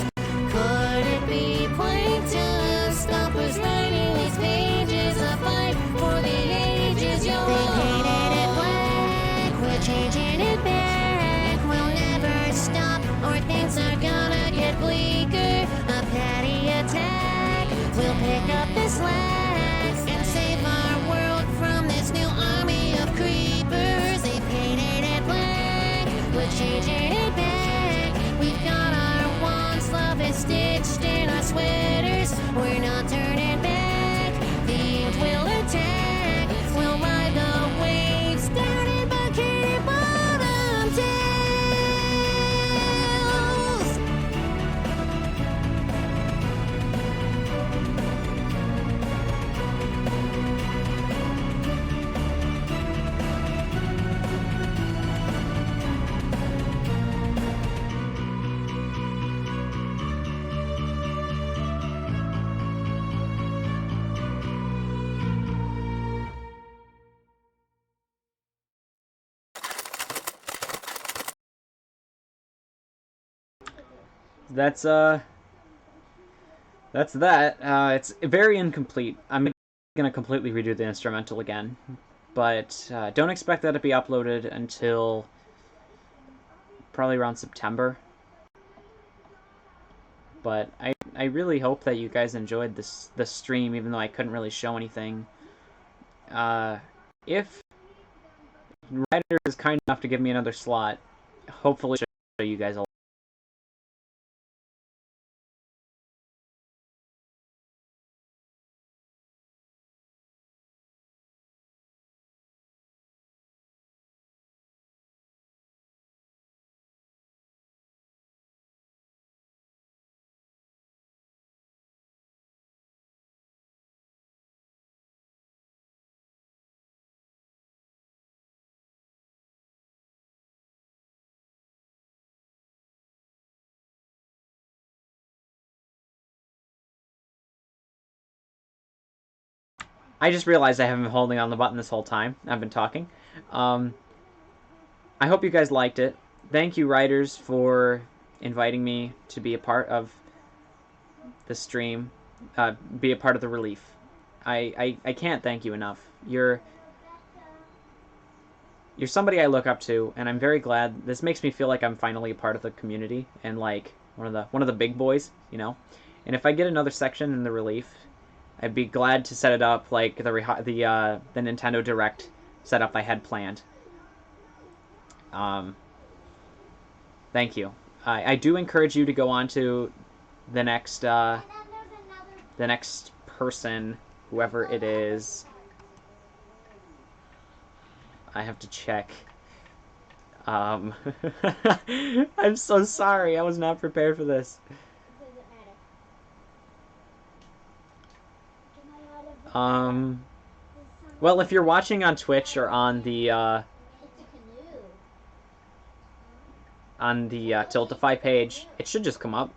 Could it be Plankton? Stop us writing these pages. A fight for the ages. Yo, they painted it black, we're changing it back. We'll never stop, or things are gonna get bleaker. A patty attack, we'll pick up the slack and save our world from this new army of creepers. They painted it black, we're changing it back. We've got our wands, love is stitched in our sweaters. We're not turning back, the ink will attack. We'll ride the waves down in Bikini Bottom Tales. That's that. It's very incomplete. I'm gonna completely redo the instrumental again, but don't expect that to be uploaded until probably around September. But I really hope that you guys enjoyed this stream, even though I couldn't really show anything. If Ryder is kind enough to give me another slot, hopefully I'll show you guys a I just realized I haven't been holding on the button this whole time. I've been talking. I hope you guys liked it. Thank you, writers, for inviting me to be a part of the stream, be a part of the relief. I can't thank you enough. You're somebody I look up to, and I'm very glad. This makes me feel like I'm finally a part of the community and like one of the big boys, you know. And if I get another section in the relief, I'd be glad to set it up like the Nintendo Direct setup I had planned. Thank you. I do encourage you to go on to the next person, whoever it is. I have to check. I'm so sorry. I was not prepared for this. Well, if you're watching on Twitch or on the Tiltify page, it should just come up.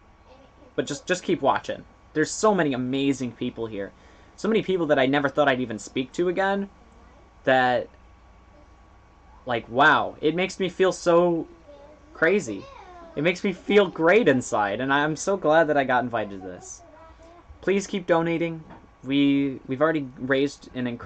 But just keep watching. There's so many amazing people here. So many people that I never thought I'd even speak to again. That, like, wow. It makes me feel so crazy. It makes me feel great inside, and I'm so glad that I got invited to this. Please keep donating. We've already raised an incredible